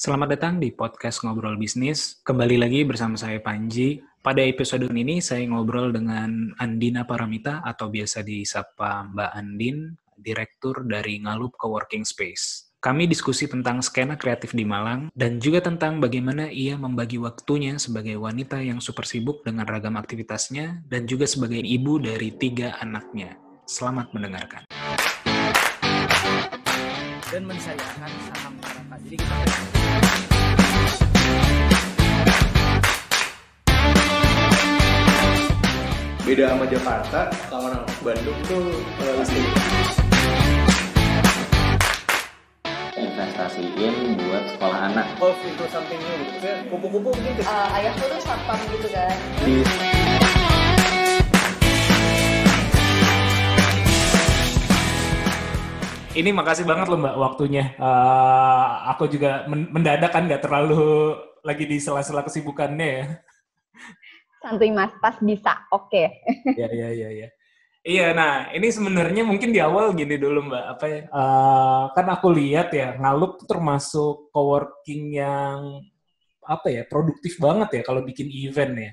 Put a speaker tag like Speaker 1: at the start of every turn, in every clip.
Speaker 1: Selamat datang di podcast Ngobrol Bisnis. Kembali lagi bersama saya Panji. Pada episode ini saya ngobrol dengan Andina Paramita atau biasa disapa Mbak Andin, Direktur dari Ngalup Coworking Space. Kami diskusi tentang skena kreatif di Malang dan juga tentang bagaimana ia membagi waktunya sebagai wanita yang super sibuk dengan ragam aktivitasnya dan juga sebagai ibu dari 3 anaknya. Selamat mendengarkan.
Speaker 2: Dan mensayangkan saham masyarakat. Jadi kita
Speaker 3: beda sama Jakarta, sama Bandung tuh listrik.
Speaker 4: Investasiin buat sekolah anak.
Speaker 2: golf itu something new gitu. Maksudnya kupu-kupu mungkin
Speaker 5: Ayahku tuh satpam gitu kan.
Speaker 1: Ini makasih banget loh Mbak waktunya. Aku juga mendadak kan nggak terlalu lagi di sela-sela kesibukannya ya.
Speaker 5: Santuy mas, pas bisa, oke.
Speaker 1: Iya. Iya, nah ini sebenarnya mungkin di awal gini dulu Mbak. Apa ya? Kan aku lihat ya Ngalup tuh termasuk coworking yang apa ya produktif banget ya kalau bikin event ya.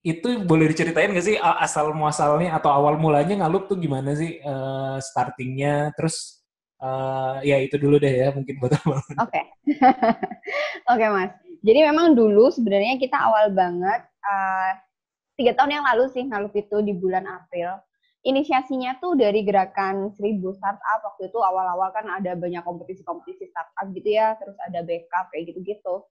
Speaker 1: Itu boleh diceritain nggak sih asal muasalnya atau awal mulanya Ngalup tuh gimana sih startingnya? Terus ya itu dulu deh ya mungkin buat awal.
Speaker 5: Oke. Oke mas. Jadi memang dulu sebenarnya kita awal banget 3 tahun yang lalu sih Ngalup itu di bulan April. Inisiasinya tuh dari gerakan 1000 startup. Waktu itu awal-awal kan ada banyak kompetisi-kompetisi startup gitu ya, terus ada backup kayak gitu-gitu.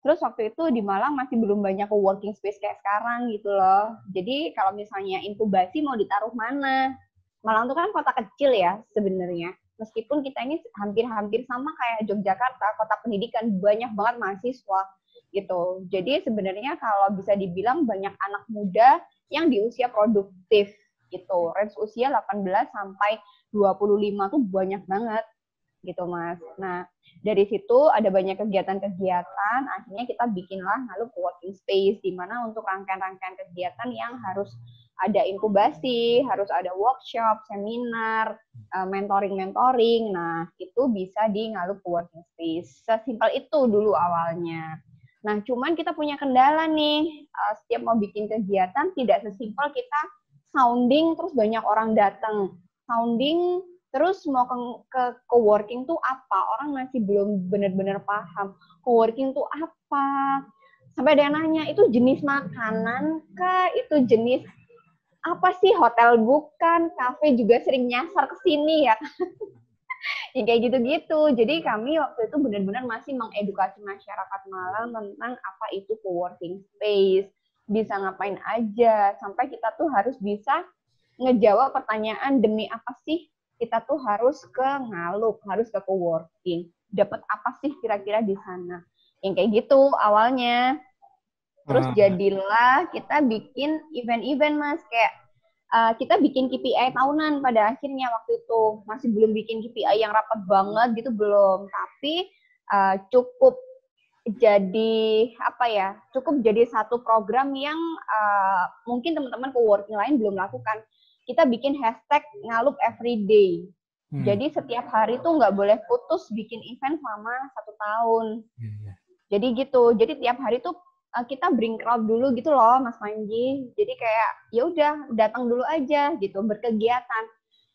Speaker 5: Terus waktu itu di Malang masih belum banyak co-working space kayak sekarang gitu loh. Jadi kalau misalnya inkubasi mau ditaruh mana? Malang tuh kan kota kecil ya sebenarnya. Meskipun kita ini hampir-hampir sama kayak Yogyakarta, kota pendidikan, banyak banget mahasiswa gitu. Jadi sebenarnya kalau bisa dibilang banyak anak muda yang di usia produktif gitu. Range usia 18 sampai 25 tuh banyak banget gitu Mas. Nah, dari situ ada banyak kegiatan-kegiatan, akhirnya kita bikinlah Ngalup Coworking Space, di mana untuk rangkaian-rangkaian kegiatan yang harus ada inkubasi, harus ada workshop, seminar, mentoring. Nah, itu bisa di Ngalup Coworking Space. Sesimpel itu dulu awalnya. Nah, cuman kita punya kendala nih, setiap mau bikin kegiatan tidak sesimpel kita sounding terus banyak orang datang. Sounding terus mau ke coworking tuh apa? Orang masih belum benar-benar paham. Coworking tuh apa? Sampai ada yang nanya, itu jenis makanan kah? Itu jenis apa sih? Hotel bukan? Kafe juga sering nyasar ke sini ya. Ya kayak gitu-gitu. Jadi kami waktu itu benar-benar masih mengedukasi masyarakat Malang tentang apa itu coworking space. Bisa ngapain aja. Sampai kita tuh harus bisa ngejawab pertanyaan demi apa sih kita tuh harus ke Ngalup, harus ke coworking. Dapat apa sih kira-kira di sana? Yang kayak gitu awalnya. Terus jadilah kita bikin event-event Mas, kayak kita bikin KPI tahunan pada akhirnya waktu itu. Masih belum bikin KPI yang rapat banget gitu belum, tapi cukup jadi apa ya? Cukup jadi satu program yang mungkin teman-teman coworking lain belum lakukan. Kita bikin hashtag Ngalup Everyday. Jadi setiap hari tuh nggak boleh putus bikin event selama 1 tahun. Jadi gitu. Jadi tiap hari tuh kita bring crowd dulu gitu loh, Mas Panji. Jadi kayak ya udah datang dulu aja gitu berkegiatan.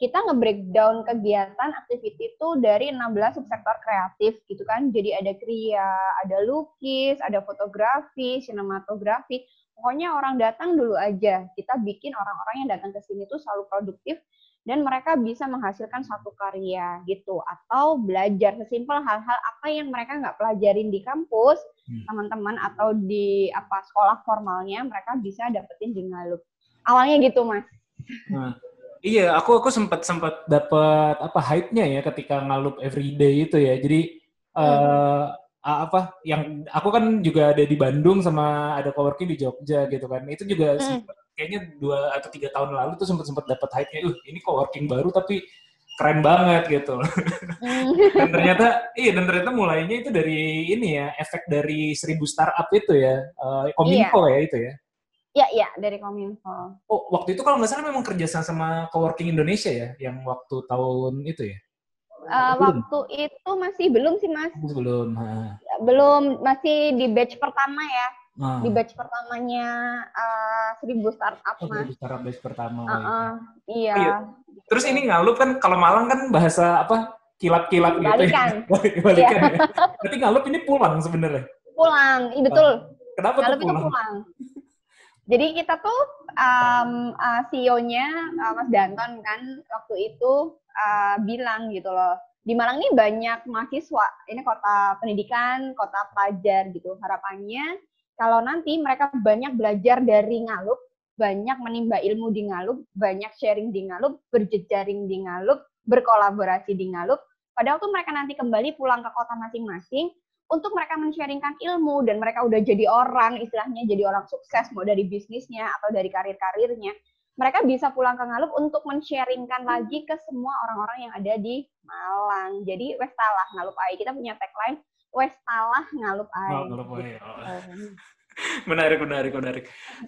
Speaker 5: Kita nge-breakdown kegiatan activity itu dari 16 subsektor kreatif gitu kan. Jadi ada kriya, ada lukis, ada fotografi, sinematografi. Pokoknya orang datang dulu aja. Kita bikin orang-orang yang datang ke sini tuh selalu produktif dan mereka bisa menghasilkan suatu karya gitu. Atau belajar sesimpel hal-hal apa yang mereka nggak pelajarin di kampus, teman-teman atau di sekolah formalnya, mereka bisa dapetin di Ngalup. Awalnya gitu, Mas.
Speaker 1: Nah, iya, aku sempat dapat hype-nya ya ketika Ngalup Everyday itu ya. Jadi yang aku kan juga ada di Bandung sama ada coworking di Jogja gitu kan. Itu juga kayaknya 2 atau 3 tahun lalu tuh sempat dapat hype-nya. Ini coworking baru tapi keren banget gitu. Dan ternyata mulainya itu dari ini ya, efek dari 1000 startup itu ya. Kominfo ya itu ya.
Speaker 5: Iya, dari Kominfo.
Speaker 1: Oh, waktu itu kalau nggak salah memang kerjasama sama Coworking Indonesia ya, yang waktu tahun itu ya?
Speaker 5: Waktu itu masih belum sih Mas.
Speaker 1: Belum.
Speaker 5: Belum, masih di batch pertama ya.
Speaker 1: Ah.
Speaker 5: Di batch pertamanya 1000 startup
Speaker 1: Oh,
Speaker 5: Mas.
Speaker 1: startup batch pertama.
Speaker 5: Iya.
Speaker 1: Oh, iya. Terus ini Ngalup kan kalau Malang kan bahasa apa? Kilat-kilat gitu
Speaker 5: Balikan.
Speaker 1: ya. Balikan ya. Berarti Ngalup ini pulang sebenarnya.
Speaker 5: Pulang, betul.
Speaker 1: Kenapa
Speaker 5: Ngalup
Speaker 1: tuh
Speaker 5: itu pulang. Jadi kita tuh CEO-nya Mas Danton kan waktu itu bilang gitu loh, di Malang ini banyak mahasiswa, ini kota pendidikan, kota pelajar gitu. Harapannya kalau nanti mereka banyak belajar dari Ngalup, banyak menimba ilmu di Ngalup, banyak sharing di Ngalup, berjejaring di Ngalup, berkolaborasi di Ngalup, pada waktu mereka nanti kembali pulang ke kota masing-masing, untuk mereka men-sharingkan ilmu dan mereka udah jadi orang, istilahnya jadi orang sukses, mau dari bisnisnya atau dari karir-karirnya, mereka bisa pulang ke Ngalup untuk men-sharingkan lagi ke semua orang-orang yang ada di Malang. Jadi Westalah Ngalup Ai. Kita punya tagline Westalah Ngalup Ai.
Speaker 1: Ngalup Ai. Menarik.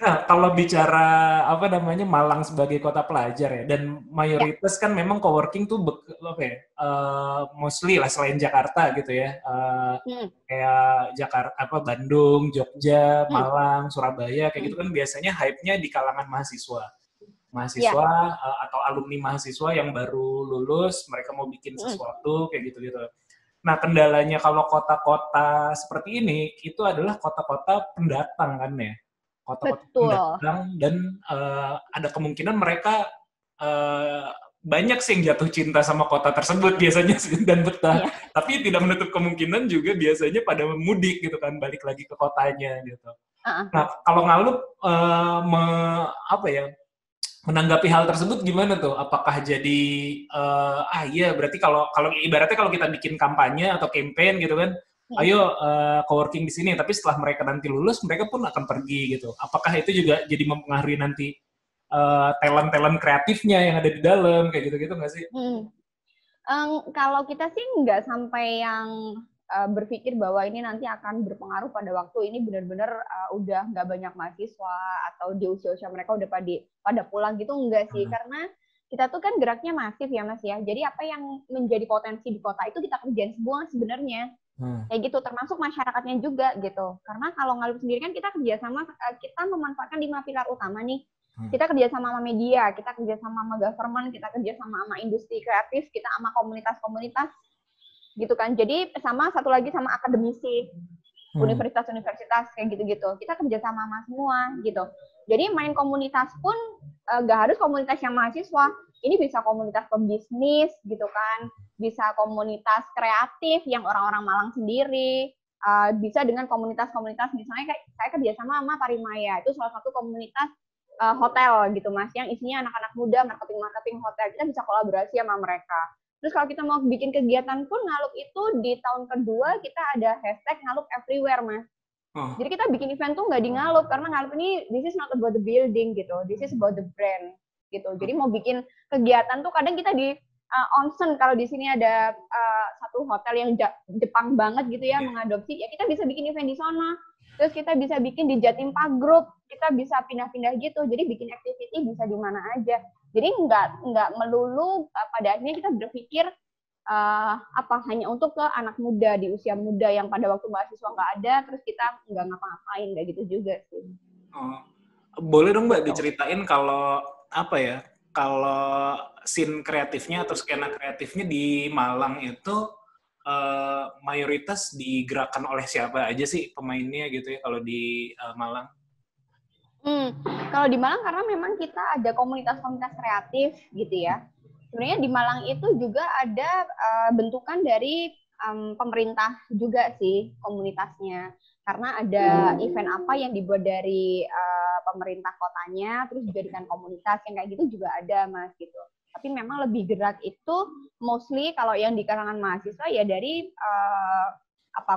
Speaker 1: Nah, kalau bicara apa namanya Malang sebagai kota pelajar ya, dan mayoritas kan memang coworking tuh mostly lah selain Jakarta gitu ya, kayak Jakarta, Bandung, Jogja, Malang, Surabaya kayak gitu kan biasanya hype-nya di kalangan mahasiswa atau alumni mahasiswa yang baru lulus, mereka mau bikin sesuatu kayak gitu-gitu. Nah, kendalanya kalau kota-kota seperti ini, itu adalah kota-kota pendatang kan ya. Kota-kota pendatang dan ada kemungkinan mereka banyak sih yang jatuh cinta sama kota tersebut biasanya dan betah. Tapi tidak menutup kemungkinan juga biasanya pada mudik gitu kan, balik lagi ke kotanya gitu. Nah, kalau Ngalup menanggapi hal tersebut gimana tuh? Apakah jadi iya berarti kalau ibaratnya kalau kita bikin kampanye atau campaign gitu kan, ayo coworking di sini, tapi setelah mereka nanti lulus mereka pun akan pergi gitu. Apakah itu juga jadi mempengaruhi nanti talent kreatifnya yang ada di dalam kayak gitu-gitu nggak sih?
Speaker 5: Kalau kita sih nggak sampai yang berpikir bahwa ini nanti akan berpengaruh pada waktu ini benar-benar udah nggak banyak mahasiswa atau di usia-usia mereka udah pada pulang gitu, enggak sih. Karena kita tuh kan geraknya masif ya Mas ya. Jadi apa yang menjadi potensi di kota itu kita kerjain semua sebenarnya. Kayak gitu, termasuk masyarakatnya juga gitu. Karena kalau Ngalup sendiri kan kita kerjasama, kita memanfaatkan 5 pilar utama nih. Kita kerjasama sama media, kita kerjasama sama government, kita kerjasama sama industri kreatif, kita sama komunitas-komunitas gitu kan. Jadi sama satu lagi sama akademisi, universitas-universitas kayak gitu-gitu. Kita kerjasama sama semua gitu. Jadi main komunitas pun nggak harus komunitas yang mahasiswa. Ini bisa komunitas pembisnis gitu kan. Bisa komunitas kreatif yang orang-orang Malang sendiri. Bisa dengan komunitas-komunitas misalnya kayak saya kerjasama sama Parimaya. Itu salah satu komunitas hotel gitu Mas, yang isinya anak-anak muda, marketing hotel. Kita bisa kolaborasi sama mereka. Terus kalau kita mau bikin kegiatan pun Ngalup itu di tahun kedua kita ada hashtag Ngalup Everywhere Mas. Jadi kita bikin event tuh nggak di Ngalup, karena Ngalup ini this is not about the building gitu, this is about the brand gitu. Jadi mau bikin kegiatan tuh kadang kita di onsen, kalau di sini ada satu hotel yang Jepang banget gitu ya mengadopsi, ya kita bisa bikin event di sana. Terus kita bisa bikin di Jatimpa Group, kita bisa pindah-pindah gitu. Jadi bikin activity bisa di mana aja. Jadi nggak melulu pada akhirnya kita berpikir hanya untuk ke anak muda di usia muda yang pada waktu mahasiswa nggak ada, terus kita nggak ngapa-ngapain, nggak gitu juga sih.
Speaker 1: Boleh dong Mbak diceritain kalau scene kreatifnya atau skena kreatifnya di Malang itu mayoritas digerakkan oleh siapa aja sih pemainnya gitu ya kalau di Malang?
Speaker 5: Kalau di Malang karena memang kita ada komunitas-komunitas kreatif gitu ya. Sebenarnya di Malang itu juga ada bentukan dari pemerintah juga sih komunitasnya. Karena ada event apa yang dibuat dari pemerintah kotanya, terus dijadikan komunitas yang kayak gitu juga ada Mas gitu. Tapi memang lebih gerak itu mostly kalau yang di kalangan mahasiswa ya dari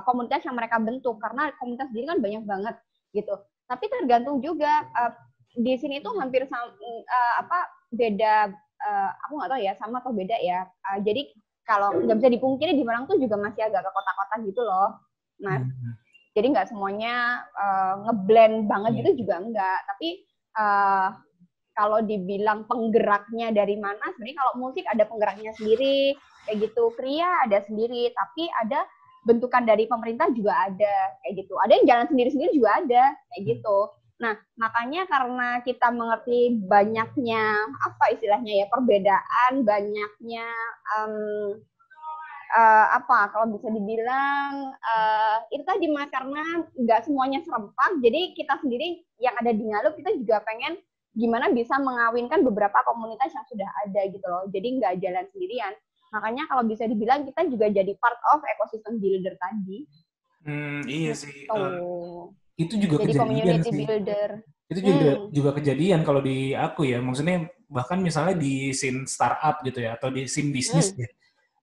Speaker 5: komunitas yang mereka bentuk, karena komunitas sendiri kan banyak banget gitu. Tapi tergantung juga di sini tuh hampir beda, aku nggak tahu ya sama atau beda ya. Jadi kalau nggak bisa dipungkiri di Malang tuh juga masih agak ke kota-kota gitu loh, Mas. Jadi nggak semuanya ngeblend banget gitu juga enggak. Tapi kalau dibilang penggeraknya dari mana, sebenarnya kalau musik ada penggeraknya sendiri, kayak gitu. Kria ada sendiri, tapi ada bentukan dari pemerintah juga ada, kayak gitu. Ada yang jalan sendiri-sendiri juga ada, kayak gitu. Nah, makanya karena kita mengerti banyaknya, apa istilahnya ya, perbedaan, banyaknya, kalau bisa dibilang, itu tadi Mas, karena nggak semuanya serempak, jadi kita sendiri yang ada di Ngalup, kita juga pengen gimana bisa mengawinkan beberapa komunitas yang sudah ada gitu loh, jadi nggak jalan sendirian. Makanya kalau bisa dibilang kita juga jadi part of ecosystem builder tadi.
Speaker 1: Iya sih.
Speaker 5: Oh.
Speaker 1: Itu juga
Speaker 5: Jadi
Speaker 1: kejadian
Speaker 5: community
Speaker 1: sih.
Speaker 5: builder.
Speaker 1: Itu juga kejadian kalau di aku ya. Maksudnya bahkan misalnya di scene startup gitu ya, atau di scene bisnis ya.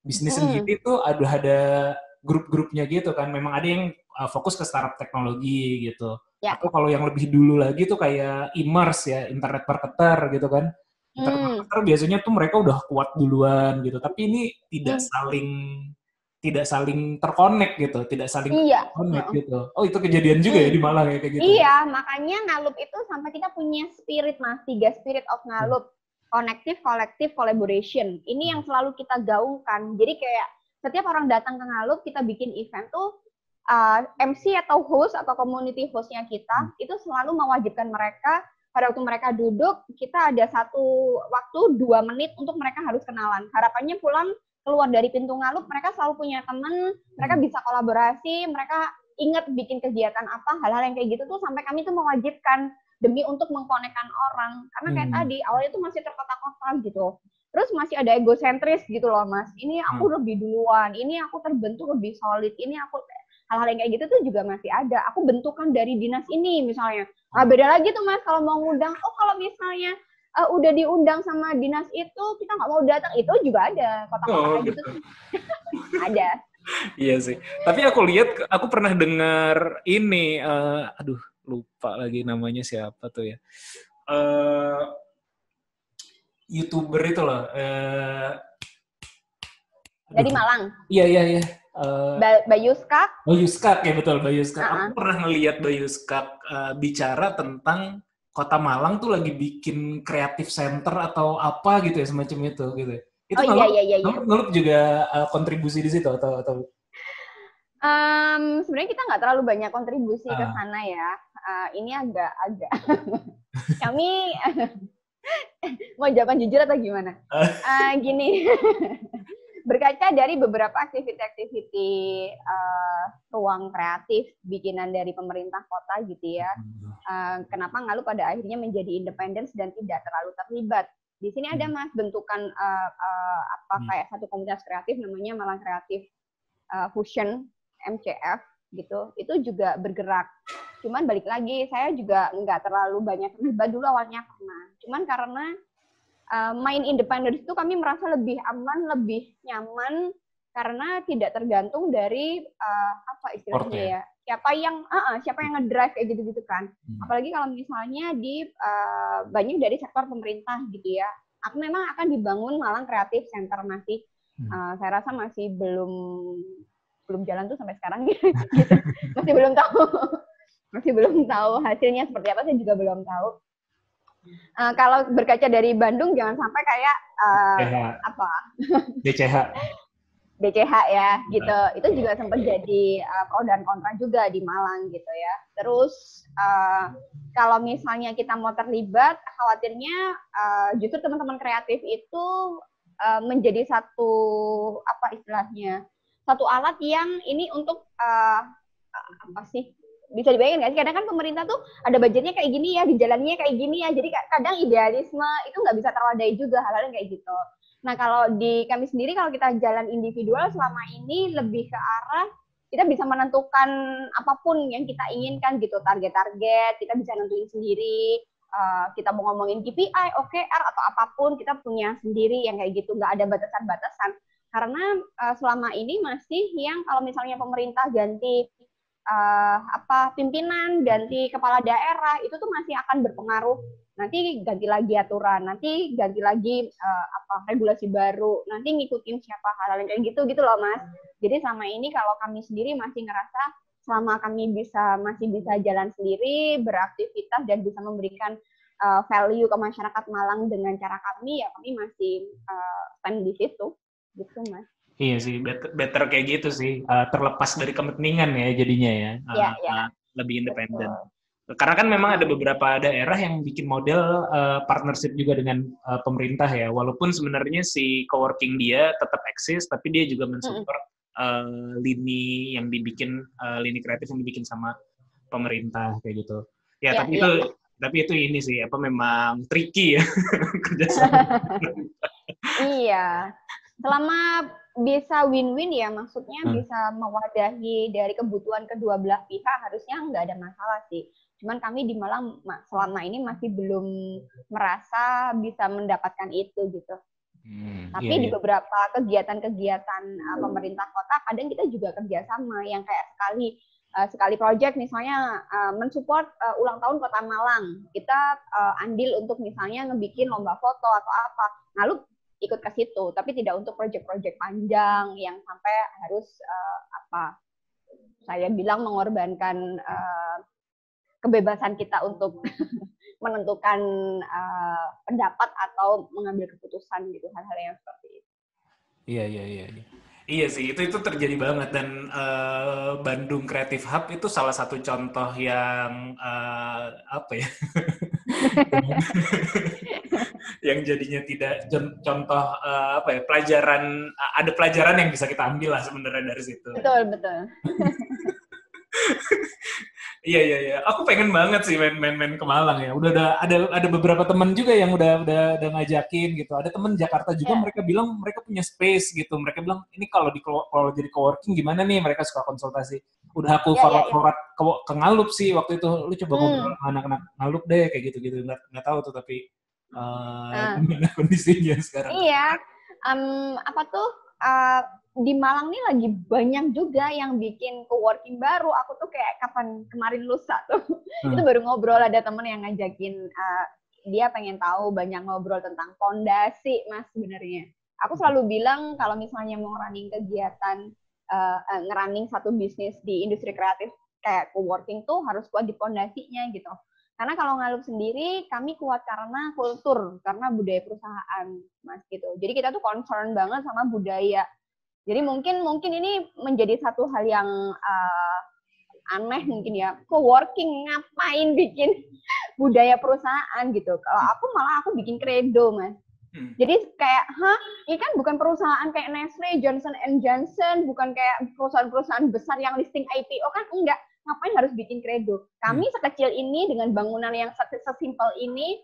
Speaker 1: Bisnis sendiri itu ada grup-grupnya gitu kan. Memang ada yang fokus ke startup teknologi gitu.
Speaker 5: Ya.
Speaker 1: Atau kalau yang lebih dulu lagi tuh kayak e-commerce ya, internet marketer gitu kan. Internet marketer biasanya tuh mereka udah kuat duluan gitu. Tapi ini tidak saling terkonek gitu, tidak saling terkonek gitu. Oh, itu kejadian juga ya di Malang ya kayak gitu.
Speaker 5: Iya, makanya Ngalup itu sampai kita punya spirit Mas, 3 spirit of Ngalup. Connective, collective, collaboration. Ini yang selalu kita gaungkan. Jadi kayak setiap orang datang ke Ngalup, kita bikin event tuh MC atau host atau community hostnya kita itu selalu mewajibkan mereka pada waktu mereka duduk, kita ada satu waktu 2 menit untuk mereka harus kenalan. Harapannya pulang keluar dari pintu Ngalup, mereka selalu punya teman, mereka bisa kolaborasi, mereka ingat bikin kegiatan apa, hal-hal yang kayak gitu tuh sampai kami tuh mewajibkan demi untuk mengkonekkan orang. Karena kayak tadi, awalnya tuh masih terkotak-kotak gitu. Terus masih ada egosentris gitu loh, Mas. Ini aku lebih duluan, ini aku terbentuk lebih solid, ini aku hal-hal yang kayak gitu tuh juga masih ada. Aku bentukan dari dinas ini misalnya. Nah, beda lagi tuh Mas kalau mau ngundang. Oh, kalau misalnya udah diundang sama dinas itu, kita nggak mau datang, itu juga ada. Kotak-kotak gitu. Ada.
Speaker 1: Iya sih. Tapi aku lihat, aku pernah dengar ini, aduh lupa lagi namanya siapa tuh ya. YouTuber itu loh.
Speaker 5: Dari Malang.
Speaker 1: Iya.
Speaker 5: Bayu Skak.
Speaker 1: Bayu Skak ya betul, Bayu Skak. Aku pernah ngelihat Bayu Skak bicara tentang Kota Malang tuh lagi bikin kreatif center atau apa gitu ya, semacam itu gitu. Itu
Speaker 5: iya.
Speaker 1: Ngalup juga kontribusi di situ atau
Speaker 5: sebenarnya kita nggak terlalu banyak kontribusi ke sana ya. Ini agak kami mau jawaban jujur atau gimana? Gini. Berkaca dari beberapa aktiviti-aktiviti ruang kreatif bikinan dari pemerintah kota gitu ya, kenapa Ngalup pada akhirnya menjadi independen dan tidak terlalu terlibat. Di sini ada Mas bentukan kayak satu komunitas kreatif namanya Malang Creative Fusion MCF gitu, itu juga bergerak. Cuman balik lagi saya juga nggak terlalu banyak terlibat dulu awalnya karena main independen itu kami merasa lebih aman, lebih nyaman karena tidak tergantung dari apa istilahnya ya, siapa yang ngedrive kayak gitu-gitu kan. Apalagi kalau misalnya di banyak dari sektor pemerintah gitu ya. Aku memang akan dibangun Malang Creative Center masih, saya rasa masih belum jalan tuh sampai sekarang gitu. Masih belum tahu hasilnya seperti apa, saya juga belum tahu. Kalau berkaca dari Bandung jangan sampai kayak BCH ya gitu. Itu juga sempat jadi pro dan kontra juga di Malang gitu ya. Terus kalau misalnya kita mau terlibat, khawatirnya justru teman-teman kreatif itu menjadi satu satu alat yang ini untuk bisa dibayangin nggak sih? Kadang kan pemerintah tuh ada budgetnya kayak gini ya, di jalannya kayak gini ya. Jadi kadang idealisme itu nggak bisa terwadai juga hal-hal kayak gitu. Nah kalau di kami sendiri, kalau kita jalan individual selama ini lebih ke arah kita bisa menentukan apapun yang kita inginkan gitu, target-target kita bisa nentuin sendiri. Kita mau ngomongin KPI, OKR atau apapun kita punya sendiri yang kayak gitu, nggak ada batasan-batasan. Karena selama ini masih yang kalau misalnya pemerintah ganti pimpinan, ganti kepala daerah, itu tuh masih akan berpengaruh. Nanti ganti lagi aturan, nanti ganti lagi regulasi baru, nanti ngikutin siapa, hal-hal kayak gitu loh Mas. Jadi selama ini kalau kami sendiri masih ngerasa selama kami masih bisa jalan sendiri, beraktivitas dan bisa memberikan value ke masyarakat Malang dengan cara kami, ya kami masih stand di situ, gitu Mas.
Speaker 1: Iya sih, better kayak gitu sih. Terlepas dari kepentingan ya jadinya ya.
Speaker 5: Iya, iya.
Speaker 1: Lebih independen.
Speaker 5: Betul.
Speaker 1: Karena kan memang ada beberapa daerah yang bikin model partnership juga dengan pemerintah ya. Walaupun sebenarnya si coworking dia tetap eksis, tapi dia juga mensupport lini yang dibikin, lini kreatif yang dibikin sama pemerintah kayak gitu. Ya, tapi itu ini sih memang tricky ya kerjasama.
Speaker 5: Iya. Selama bisa win-win ya, maksudnya bisa mewadahi dari kebutuhan kedua belah pihak, harusnya nggak ada masalah sih. Cuman kami di Malang selama ini masih belum merasa bisa mendapatkan itu gitu. Tapi di beberapa kegiatan-kegiatan pemerintah kota, kadang kita juga kerjasama yang kayak sekali project misalnya mensupport ulang tahun Kota Malang. Kita andil untuk misalnya ngebikin lomba foto atau apa. Lalu ikut ke situ, tapi tidak untuk project-project panjang yang sampai harus saya bilang mengorbankan kebebasan kita untuk menentukan pendapat atau mengambil keputusan gitu, hal-hal yang seperti itu.
Speaker 1: Iya. Iya sih, itu terjadi banget, dan Bandung Creative Hub itu salah satu contoh yang yang jadinya tidak contoh pelajaran, ada pelajaran yang bisa kita ambil lah sebenarnya dari situ.
Speaker 5: Betul.
Speaker 1: Iya. Aku pengen banget sih main ke Malang ya. Udah ada beberapa teman juga yang udah ngajakin gitu. Ada teman Jakarta juga, mereka bilang mereka punya space gitu. Mereka bilang ini kalau jadi coworking gimana nih? Mereka suka konsultasi. Udah aku forward ke Ngalup sih waktu itu. Lu coba ngobrol sama anak-anak Ngalup deh kayak gitu. Nggak tahu tuh tapi gimana kondisinya sekarang.
Speaker 5: Iya. Di Malang nih lagi banyak juga yang bikin coworking baru. Aku tuh kayak kemarin lusa tuh, itu baru ngobrol, ada temen yang ngajakin, dia pengen tahu banyak ngobrol tentang fondasi, Mas, sebenarnya. Aku selalu bilang kalau misalnya mau running kegiatan, ngerunning satu bisnis di industri kreatif kayak coworking tuh harus kuat di fondasinya gitu. Karena kalau Ngalup sendiri, kami kuat karena kultur, karena budaya perusahaan, Mas, gitu. Jadi kita tuh concern banget sama budaya. Jadi mungkin ini menjadi satu hal yang aneh mungkin ya, coworking ngapain bikin budaya perusahaan gitu. Kalau aku bikin credo, Mas. Jadi kayak, ini kan bukan perusahaan kayak Nestle, Johnson & Johnson, bukan kayak perusahaan-perusahaan besar yang listing IPO, kan enggak. Ngapain harus bikin credo? Kami sekecil ini dengan bangunan yang sesimpel ini,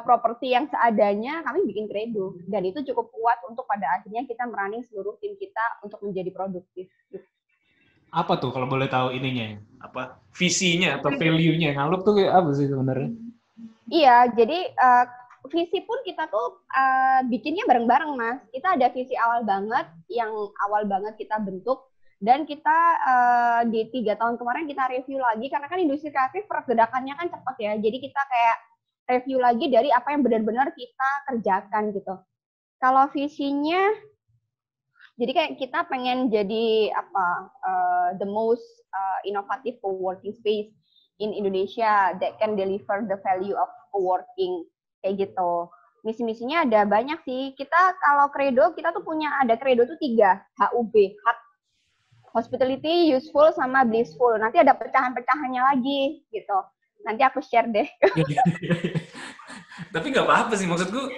Speaker 5: properti yang seadanya, kami bikin credo, dan itu cukup kuat untuk pada akhirnya kita merunning seluruh tim kita untuk menjadi produktif.
Speaker 1: Apa tuh kalau boleh tahu ininya? Apa visinya atau value-nya Ngalup tuh apa sih sebenarnya?
Speaker 5: Iya, jadi visi pun kita tuh bikinnya bareng-bareng, Mas. Kita ada visi awal banget yang awal banget kita bentuk, dan kita di 3 tahun kemarin kita review lagi karena kan industri kreatif pergerakannya kan cepat ya. Jadi kita kayak review lagi dari apa yang benar-benar kita kerjakan gitu. Kalau visinya, jadi kayak kita pengen jadi the most innovative co-working space in Indonesia that can deliver the value of co-working kayak gitu. Misi-misinya ada banyak sih. Kita kalau credo kita tuh ada credo tuh 3 HUB, hub, hospitality, useful, sama blissful. Nanti ada pecahan-pecahannya lagi gitu. Nanti aku share deh.
Speaker 1: Tapi nggak apa-apa sih, maksudku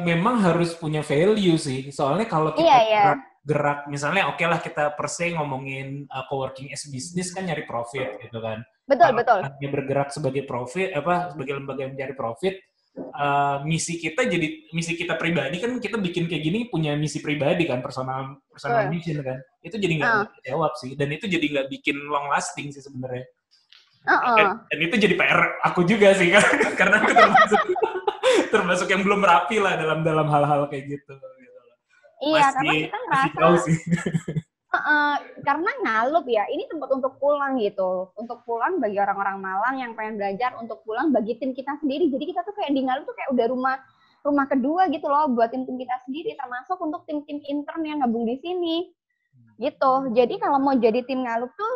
Speaker 1: memang harus punya value sih. Soalnya kalau kita gerak, misalnya oke lah kita per se ngomongin coworking as business kan nyari profit gitu kan.
Speaker 5: Betul.
Speaker 1: Dia bergerak sebagai profit, sebagai lembaga yang mencari profit, misi kita pribadi kan, kita bikin kayak gini punya misi pribadi kan, personal mission kan. Itu jadi nggak jawab sih, dan itu jadi nggak bikin long lasting sih sebenarnya. Dan itu jadi PR aku juga sih kan, karena aku termasuk yang belum rapi lah dalam hal-hal kayak gitu.
Speaker 5: Iya, karena kita ngerasa karena Ngalup ya, ini tempat untuk pulang gitu, untuk pulang bagi orang-orang Malang yang pengen belajar, untuk pulang bagi tim kita sendiri. Jadi kita tuh kayak di Ngalup tuh kayak udah rumah kedua gitu loh buat tim-tim kita sendiri, termasuk untuk tim-tim intern yang gabung di sini gitu. Jadi kalau mau jadi tim Ngalup tuh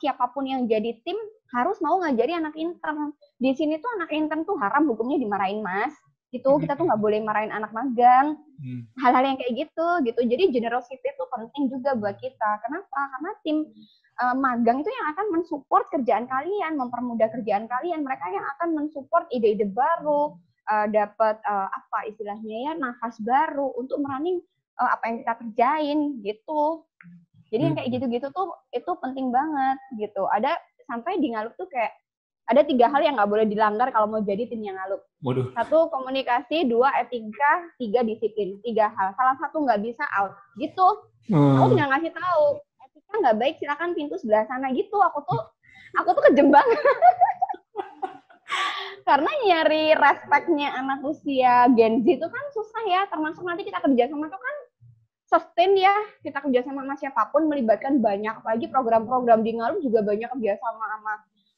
Speaker 5: siapapun yang jadi tim harus mau ngajari anak intern. Di sini tuh anak intern tuh haram hukumnya dimarahin, Mas. Gitu, kita tuh nggak boleh marahin anak magang. Hal-hal yang kayak gitu. Jadi generosity itu penting juga buat kita. Kenapa? Karena tim magang itu yang akan mensupport kerjaan kalian, mempermudah kerjaan kalian. Mereka yang akan mensupport ide-ide baru, dapat apa istilahnya ya, nafas baru untuk merunning apa yang kita kerjain gitu. Jadi yang kayak gitu-gitu tuh itu penting banget gitu. Ada sampai di Ngalup tuh kayak ada 3 hal yang nggak boleh dilanggar kalau mau jadi timnya Ngalup.
Speaker 1: Waduh.
Speaker 5: 1, komunikasi, 2, etika, 3, disiplin. 3 hal. Salah satu nggak bisa out gitu. Aku tinggal ngasih tahu, etika nggak baik, silakan pintu sebelah sana gitu. Aku tuh kejem banget. Karena nyari respect-nya anak usia Gen Z itu kan susah ya, termasuk nanti kita kerja sama tuh kan sustain ya, kita kerja sama siapapun melibatkan banyak, apalagi program-program di Ngalup juga banyak kerjasama sama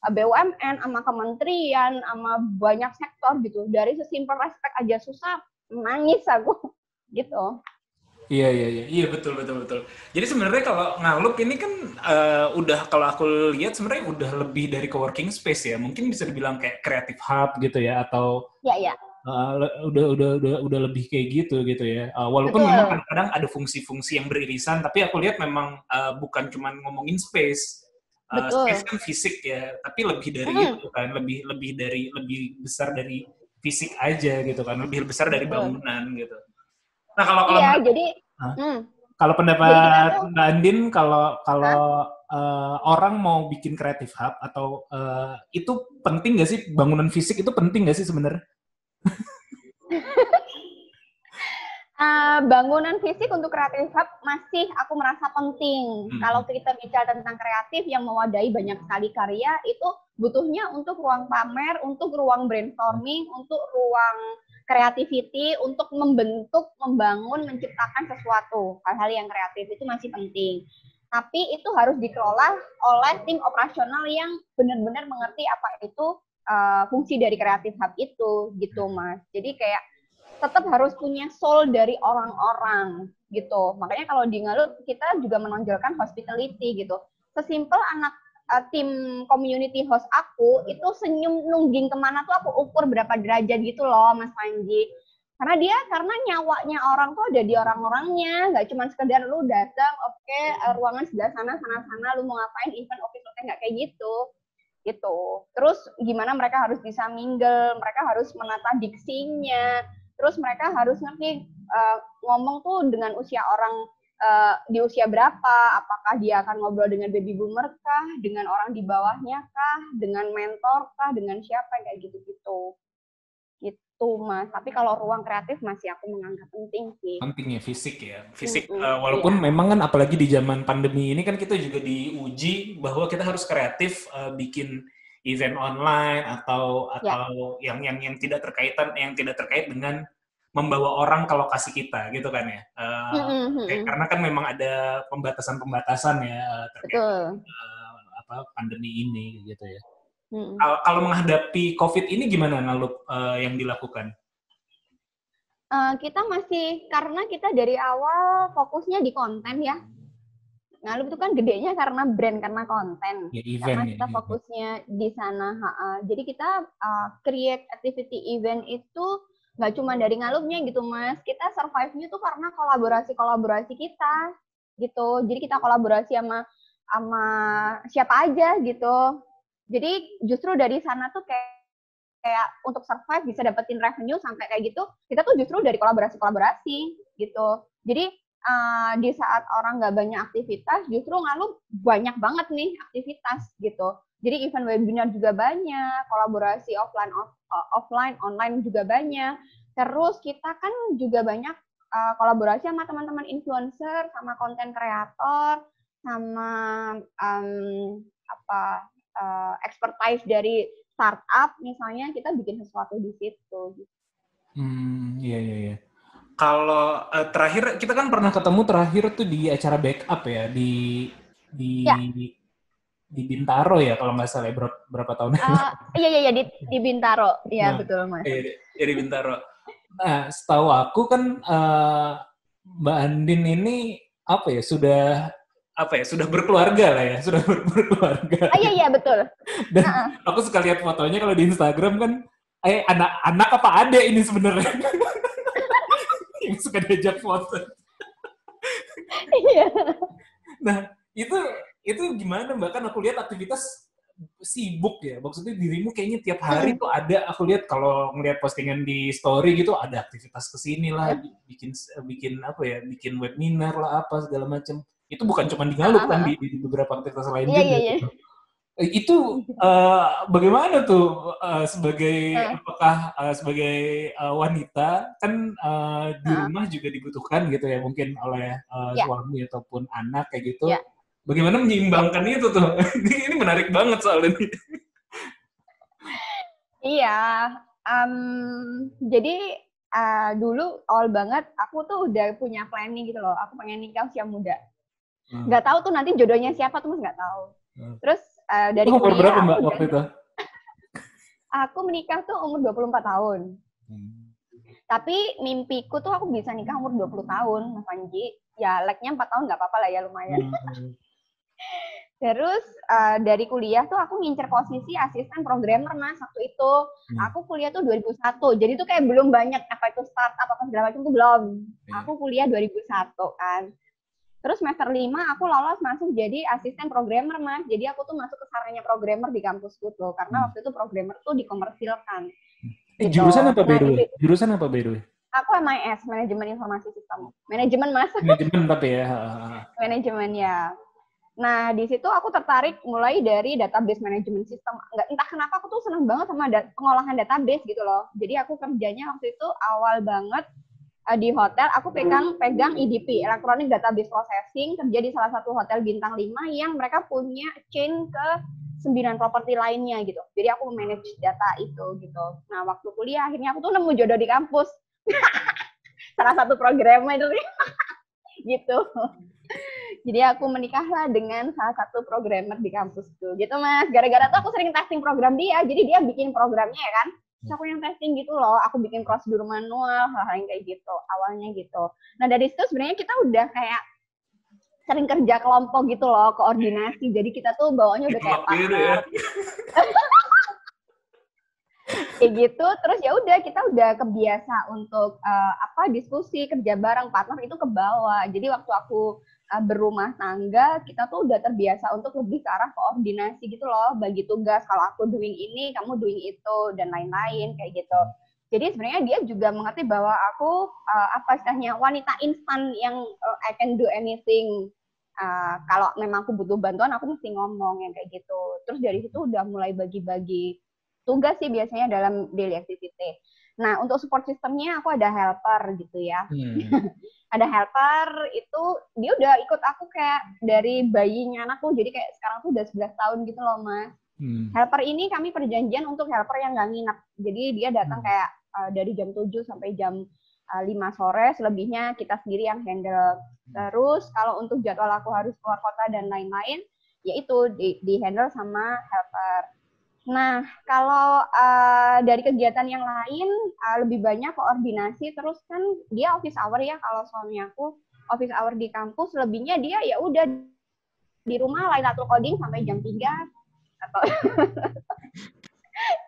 Speaker 5: BUMN, sama kementerian, sama banyak sektor gitu. Dari sesimpel respect aja susah, nangis aku gitu.
Speaker 1: Iya betul. Jadi sebenarnya kalau Ngalup ini kan udah kalau aku lihat sebenarnya udah lebih dari coworking space ya. Mungkin bisa dibilang kayak creative hub gitu ya, atau
Speaker 5: ya.
Speaker 1: Udah lebih kayak gitu ya. Walaupun
Speaker 5: Betul.
Speaker 1: memang kadang-kadang ada fungsi-fungsi yang beririsan, tapi aku lihat memang bukan cuma ngomongin space. Space kan fisik ya, tapi lebih dari itu kan, lebih besar dari fisik aja gitu kan, lebih besar dari bangunan gitu. Nah kalau kalau pendapat Mbak Andin, kalau orang mau bikin creative hub atau itu penting nggak sih, bangunan fisik itu penting nggak sih sebenarnya?
Speaker 5: Bangunan fisik untuk creative hub masih aku merasa penting. Kalau kita bicara tentang kreatif yang mewadahi banyak sekali karya, itu butuhnya untuk ruang pamer, untuk ruang brainstorming, untuk ruang creativity, untuk membentuk, membangun, menciptakan sesuatu. Hal-hal yang kreatif itu masih penting. Tapi itu harus dikelola oleh tim operasional yang benar-benar mengerti apa itu fungsi dari creative hub itu, gitu Mas. Jadi kayak tetap harus punya soul dari orang-orang gitu. Makanya kalau di Ngalup kita juga menonjolkan hospitality gitu. Sesimpel anak tim community host aku itu senyum nungging kemana tuh aku ukur berapa derajat gitu loh Mas Panji. Karena nyawanya orang tuh ada di orang-orangnya, nggak cuma sekedar lu datang, oke, ruangan sebelah sana, lu mau ngapain, event office nggak kayak gitu. Terus gimana mereka harus bisa mingle, mereka harus menata diksinya, terus mereka harus ngerti ngomong tuh dengan usia orang di usia berapa, apakah dia akan ngobrol dengan baby boomer kah, dengan orang di bawahnya kah, dengan mentor kah, dengan siapa, kayak gitu-gitu. Gitu Mas, tapi kalau ruang kreatif masih aku menganggap penting sih.
Speaker 1: Pentingnya fisik ya, fisik walaupun memang kan apalagi di zaman pandemi ini kan kita juga diuji bahwa kita harus kreatif bikin event online atau yang tidak terkait dengan membawa orang ke lokasi kita gitu kan ya. Karena kan memang ada pembatasan ya terkait pandemi ini gitu ya. Kalau menghadapi COVID ini gimana Ngalup yang dilakukan?
Speaker 5: Kita masih, karena kita dari awal fokusnya di konten ya. Ngalup itu kan gedenya karena brand, karena konten.
Speaker 1: Ya, event,
Speaker 5: karena kita fokusnya di sana. Jadi kita create activity event itu nggak cuma dari Ngalupnya gitu Mas. Kita survive-nya tuh karena kolaborasi kita gitu. Jadi kita kolaborasi sama siapa aja gitu. Jadi justru dari sana tuh kayak untuk survive bisa dapetin revenue sampai kayak gitu, kita tuh justru dari kolaborasi gitu. Jadi di saat orang nggak banyak aktivitas, justru Ngalup banyak banget nih aktivitas gitu. Jadi event webinar juga banyak, kolaborasi offline, online juga banyak. Terus kita kan juga banyak kolaborasi sama teman-teman influencer, sama konten kreator, sama expertise dari startup, misalnya kita bikin sesuatu di situ.
Speaker 1: Iya. Kalau terakhir kita kan pernah ketemu terakhir tuh di acara backup ya di Bintaro ya kalau nggak salah berapa tahun?
Speaker 5: Iya di Bintaro, iya betul Mas.
Speaker 1: Iya di Bintaro. Nah setahu aku kan Mbak Andin ini apa ya sudah apa ya, sudah berkeluarga lah ya, sudah berkeluarga.
Speaker 5: Iya betul.
Speaker 1: Dan aku suka lihat fotonya kalau di Instagram kan, anak apa adek ini sebenarnya yang suka diajak foto.
Speaker 5: Iya.
Speaker 1: Nah, itu gimana Mbak? Kan aku lihat aktivitas sibuk ya. Maksudnya dirimu kayaknya tiap hari tuh ada, aku lihat kalau ngelihat postingan di story gitu, ada aktivitas kesini lah, bikin apa ya, bikin webinar lah, apa segala macam. Itu bukan cuma di Ngalup kan, di beberapa aktivitas lain juga.
Speaker 5: Iya.
Speaker 1: Itu bagaimana tuh apakah sebagai wanita kan di rumah juga dibutuhkan gitu ya, mungkin oleh suami ataupun anak kayak gitu. Bagaimana menyeimbangkan itu tuh? Ini menarik banget soalnya ini.
Speaker 5: Iya, jadi dulu awal banget aku tuh udah punya planning gitu loh. Aku pengen nikah usia muda. Nggak tahu tuh nanti jodohnya siapa tuh, nggak tahu. Terus dari
Speaker 1: umur berapa Mbak waktu itu?
Speaker 5: Aku menikah tuh umur 24 tahun. Tapi mimpiku tuh aku bisa nikah umur 20 tahun, Mas Panji. Ya, like-nya 4 tahun nggak apa-apa lah ya, lumayan. Terus dari kuliah tuh aku ngincer posisi asisten programmer Mas waktu itu. Aku kuliah tuh 2001. Jadi tuh kayak belum banyak apa itu startup apa segala macam tuh belum. Aku kuliah 2001 kan. Terus semester 5 aku lolos masuk jadi asisten programmer Mas. Jadi aku tuh masuk ke sarannya programmer di kampusku tuh, karena waktu itu programmer tuh dikomersilkan. Gitu.
Speaker 1: Jurusan apa by the way? Jurusan apa by the way?
Speaker 5: Aku MIS, Manajemen Informasi Sistem. Manajemen Mas.
Speaker 1: Manajemen tapi ya.
Speaker 5: Manajemen ya. Nah, di situ aku tertarik mulai dari database manajemen sistem. Entah kenapa aku tuh seneng banget sama pengolahan database gitu loh. Jadi aku kerjanya waktu itu awal banget di hotel, aku pegang EDP, Electronic Database Processing, kerja di salah satu hotel bintang 5 yang mereka punya chain ke 9 properti lainnya gitu. Jadi aku manage data itu gitu. Nah, waktu kuliah akhirnya aku tuh nemu jodoh di kampus. Salah satu programnya itu gitu. Jadi aku menikahlah dengan salah satu programmer di kampus tuh. Gitu Mas. Gara-gara tuh aku sering testing program dia. Jadi dia bikin programnya ya kan. Terus aku yang testing gitu loh. Aku bikin prosedur manual, hal-hal yang kayak gitu. Awalnya gitu. Nah dari situ sebenarnya kita udah kayak sering kerja kelompok gitu loh, koordinasi. Jadi kita tuh bawaannya udah kayak partner. Kayak gitu. Terus ya udah kita udah kebiasa untuk diskusi, kerja bareng, partner itu ke bawah. Jadi waktu aku berumah tangga, kita tuh udah terbiasa untuk lebih ke arah koordinasi gitu loh, bagi tugas, kalau aku doing ini, kamu doing itu, dan lain-lain, kayak gitu. Jadi sebenarnya dia juga mengerti bahwa aku, istilahnya, wanita instan yang I can do anything. Kalau memang aku butuh bantuan, aku mesti ngomong, yang kayak gitu. Terus dari situ udah mulai bagi-bagi tugas sih biasanya dalam daily activity. Nah, untuk support sistemnya aku ada helper gitu ya. Ada helper itu dia udah ikut aku kayak dari bayinya anakku, jadi kayak sekarang tuh udah 11 tahun gitu loh Mas. Helper ini kami perjanjian untuk helper yang nggak nginep. Jadi dia datang kayak dari jam 7 sampai jam 5 sore, selebihnya kita sendiri yang handle. Terus kalau untuk jadwal aku harus keluar kota dan lain-lain, yaitu di handle sama helper. Nah, kalau dari kegiatan yang lain lebih banyak koordinasi, terus kan dia office hour ya, kalau suami aku office hour di kampus, lebihnya dia ya udah di rumah Lailatul Coding sampai jam 3 atau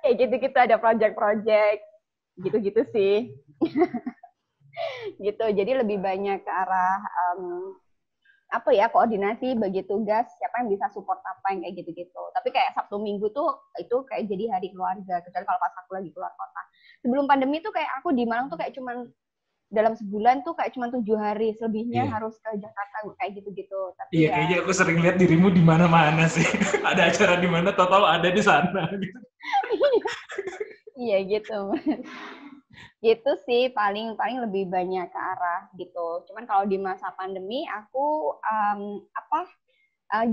Speaker 5: kayak gitu-gitu, ada project-project gitu-gitu sih. Gitu. Jadi lebih banyak ke arah koordinasi, bagi tugas, siapa yang bisa support apa, yang kayak gitu-gitu. Tapi kayak Sabtu Minggu tuh itu kayak jadi hari keluarga, kecuali kalau pas aku lagi keluar kota. Sebelum pandemi tuh kayak aku di Malang tuh kayak cuman dalam sebulan tuh kayak cuman 7 hari, selebihnya harus ke Jakarta kayak gitu-gitu. Tapi
Speaker 1: iya, kayaknya aku sering lihat dirimu di mana-mana sih. Ada acara di mana, total ada di sana gitu.
Speaker 5: Iya gitu. Gitu sih, paling lebih banyak ke arah gitu. Cuman kalau di masa pandemi aku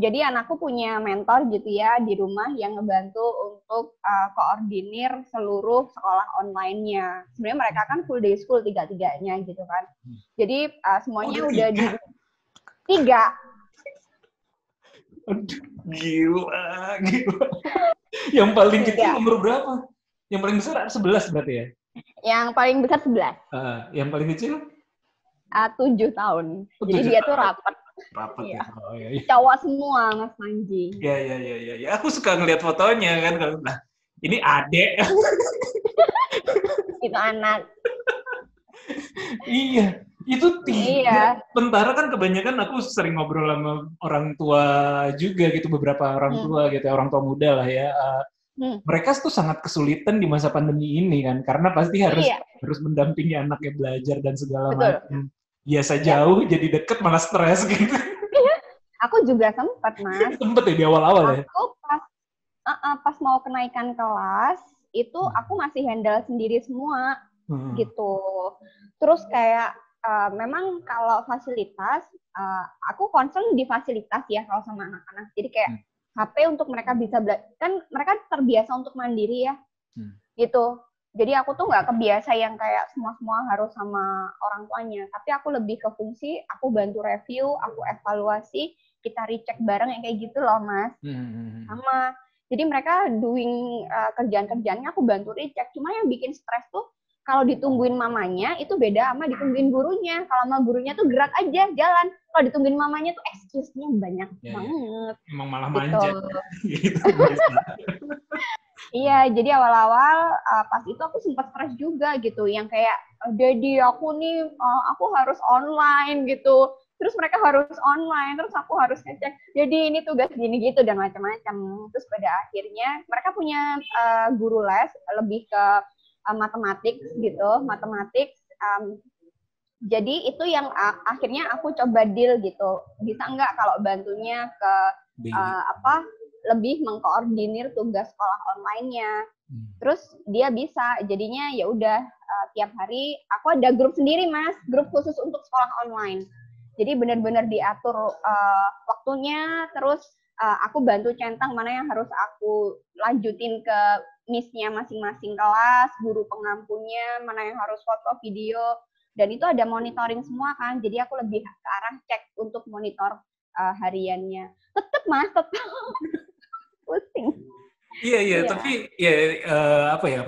Speaker 5: jadi anakku punya mentor gitu ya di rumah yang ngebantu untuk koordinir seluruh sekolah online-nya. Sebenarnya mereka kan full day school tiga-tiganya gitu kan. Jadi semuanya udah di 3.
Speaker 1: Gila. Yang paling kecil umur berapa? Yang paling besar 11 berarti ya?
Speaker 5: Yang paling besar 11.
Speaker 1: Yang paling kecil?
Speaker 5: 7 tahun. Jadi dia tuh rapet.
Speaker 1: Rapat
Speaker 5: Iya.
Speaker 1: ya. Oh, iya.
Speaker 5: Cowok semua Mas Panji.
Speaker 1: Ya. Aku suka ngeliat fotonya kan. Nah, ini adek.
Speaker 5: Itu anak.
Speaker 1: Iya. Itu
Speaker 5: Iya.
Speaker 1: tentara kan kebanyakan aku sering ngobrol sama orang tua juga gitu, beberapa orang tua gitu, orang tua muda lah ya. Mereka tuh sangat kesulitan di masa pandemi ini kan, karena pasti harus mendampingi anaknya belajar dan segala macam. Biasa jauh jadi deket malah stres gitu.
Speaker 5: Aku juga sempat, Mas.
Speaker 1: Sempet ya di awal-awal ya.
Speaker 5: Aku pas mau kenaikan kelas itu aku masih handle sendiri semua gitu. Terus kayak memang kalau fasilitas aku concern di fasilitas ya kalau sama anak-anak. Jadi kayak HP untuk mereka bisa belajar, kan mereka terbiasa untuk mandiri ya, gitu. Jadi aku tuh nggak kebiasa yang kayak semua harus sama orang tuanya. Tapi aku lebih ke fungsi, aku bantu review, aku evaluasi, kita recheck bareng yang kayak gitu loh, Mas. Sama. Jadi mereka doing kerjaan-kerjaannya aku bantu recheck. Cuma yang bikin stres tuh kalau ditungguin mamanya itu beda sama ditungguin gurunya. Kalau sama gurunya tuh gerak aja, jalan. Kalau ditungguin mamanya tuh excuse-nya banyak banget.
Speaker 1: Emang malah manja. Gitu.
Speaker 5: Iya, jadi awal-awal pas itu aku sempat stres juga gitu. Yang kayak, Daddy aku nih, aku harus online gitu. Terus mereka harus online, terus aku harus ngecek. Jadi ini tugas gini gitu dan macam-macam. Terus pada akhirnya mereka punya guru les lebih ke matematik gitu, matematik. Jadi itu yang akhirnya aku coba deal gitu. Bisa nggak kalau bantunya ke lebih mengkoordinir tugas sekolah online-nya. Terus dia bisa, jadinya ya udah tiap hari aku ada grup sendiri, Mas, grup khusus untuk sekolah online. Jadi benar-benar diatur waktunya, terus aku bantu centang mana yang harus aku lanjutin ke miss-nya masing-masing kelas, guru pengampunya, mana yang harus foto, video, dan itu ada monitoring semua kan. Jadi aku lebih ke arah cek untuk monitor hariannya. Tetap, Mas, tetap. Pusing.
Speaker 1: Iya, tapi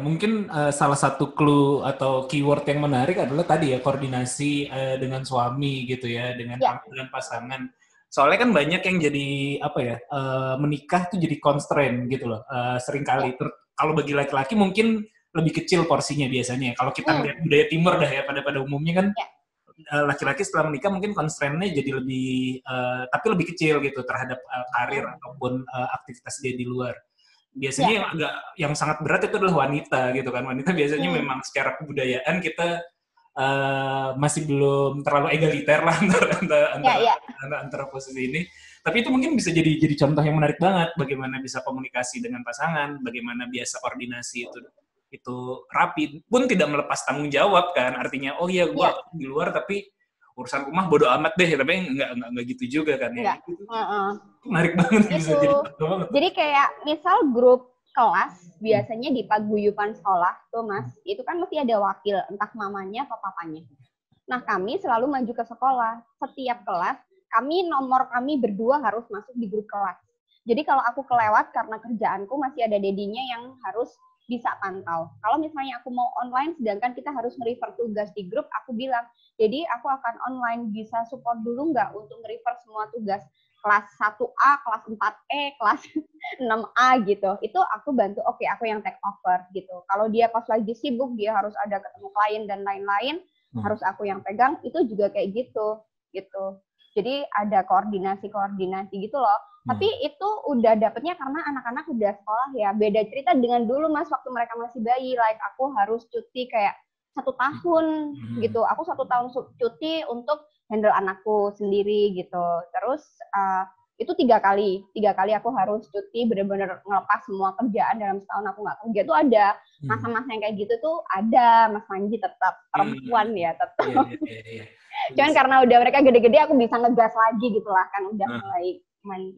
Speaker 1: mungkin salah satu clue atau keyword yang menarik adalah tadi ya koordinasi dengan suami gitu ya, dengan pasangan. Soalnya kan banyak yang jadi menikah tuh jadi constraint gitu loh. Seringkali kalau bagi laki-laki mungkin lebih kecil porsinya biasanya. Kalau kita lihat budaya timur dah ya pada umumnya kan laki-laki setelah menikah mungkin constraint-nya jadi lebih tapi lebih kecil gitu terhadap karir ataupun aktivitas dia di luar. Biasanya yang sangat berat itu adalah wanita gitu kan. Wanita biasanya memang secara kebudayaan kita masih belum terlalu egaliter lah antara posisi ini. Tapi itu mungkin bisa jadi contoh yang menarik banget bagaimana bisa komunikasi dengan pasangan, bagaimana biasa koordinasi itu rapi pun tidak melepas tanggung jawab kan. Artinya gue di luar tapi urusan rumah bodo amat deh, tapi enggak gitu juga kan ya. Menarik banget bisa jadi contoh banget.
Speaker 5: Jadi kayak misal grup kelas biasanya di paguyuban sekolah tuh, Mas, itu kan mesti ada wakil, entah mamanya atau papanya. Nah, kami selalu maju ke sekolah. Setiap kelas, nomor kami berdua harus masuk di grup kelas. Jadi kalau aku kelewat karena kerjaanku masih ada dedinya yang harus bisa pantau. Kalau misalnya aku mau online, sedangkan kita harus nge-refer tugas di grup, aku bilang, jadi aku akan online, bisa support dulu nggak untuk nge-refer semua tugas kelas 1A, kelas 4E, kelas 6A gitu. Itu aku bantu, oke, aku yang take over gitu. Kalau dia pas lagi sibuk, dia harus ada ketemu klien dan lain-lain, harus aku yang pegang, itu juga kayak gitu. Jadi ada koordinasi gitu loh. Tapi itu udah dapetnya karena anak-anak udah sekolah ya. Beda cerita dengan dulu, Mas, waktu mereka masih bayi. Like aku harus cuti kayak 1 tahun gitu. Aku 1 tahun cuti untuk handle anakku sendiri gitu. Terus itu 3 kali aku harus cuti, bener-bener ngelepas semua kerjaan dalam setahun aku nggak kerja. Itu ada masa-masa yang kayak gitu tuh ada, Mas Panji, tetap perempuan ya tetap. Iya. Cuman karena udah mereka gede-gede aku bisa ngegas lagi gitu lah kan, udah mulai main.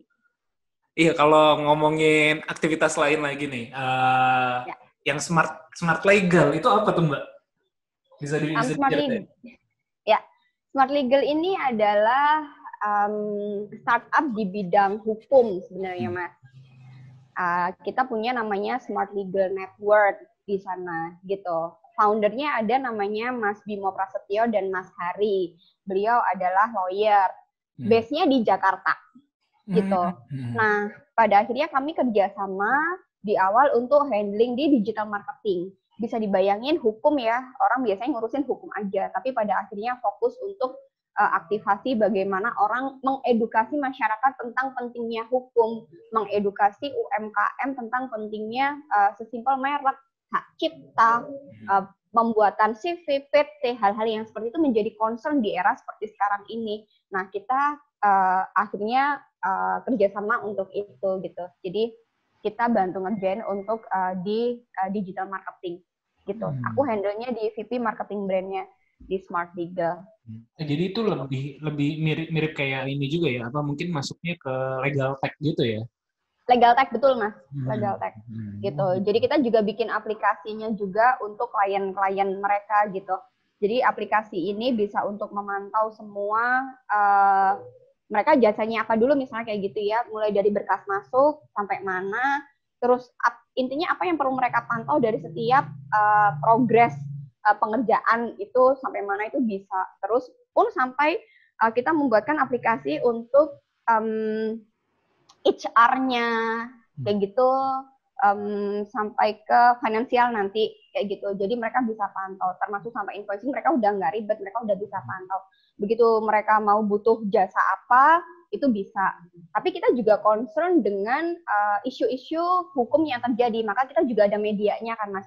Speaker 1: Iya, kalau ngomongin aktivitas lain lagi nih, yang smart legal itu apa tuh, Mbak? Bisa diceritain?
Speaker 5: Ya, smart legal ini adalah startup di bidang hukum sebenarnya, Mas. Kita punya namanya Smart Legal Network di sana gitu. Foundernya ada namanya Mas Bimo Prasetyo dan Mas Hari. Beliau adalah lawyer. base-nya di Jakarta gitu. Nah, pada akhirnya kami kerjasama di awal untuk handling di digital marketing. Bisa dibayangin hukum ya, orang biasanya ngurusin hukum aja, tapi pada akhirnya fokus untuk aktivasi bagaimana orang mengedukasi masyarakat tentang pentingnya hukum, mengedukasi UMKM tentang pentingnya sesimpel merek, hak cipta, pembuatan CV, PT, hal-hal yang seperti itu menjadi concern di era seperti sekarang ini. Nah, kita akhirnya kerjasama untuk itu gitu. Jadi kita bantu ngerjain untuk di digital marketing gitu. Aku handle-nya di VP marketing brand-nya di Smart Legal.
Speaker 1: Jadi itu lebih mirip kayak ini juga ya, apa mungkin masuknya ke legal tech gitu ya?
Speaker 5: Legal tech, betul Mas, legal tech gitu. Jadi kita juga bikin aplikasinya juga untuk klien-klien mereka gitu. Jadi aplikasi ini bisa untuk memantau semua mereka jasanya apa dulu misalnya kayak gitu ya, mulai dari berkas masuk sampai mana, terus intinya apa yang perlu mereka pantau dari setiap progres pengerjaan itu sampai mana itu bisa. Terus pun sampai kita membuatkan aplikasi untuk HR-nya kayak gitu sampai ke finansial nanti kayak gitu. Jadi mereka bisa pantau, termasuk sampai invoicing mereka udah nggak ribet, mereka udah bisa pantau. Begitu mereka mau butuh jasa apa itu bisa. Tapi kita juga concern dengan isu-isu hukum yang terjadi, maka kita juga ada medianya kan Mas.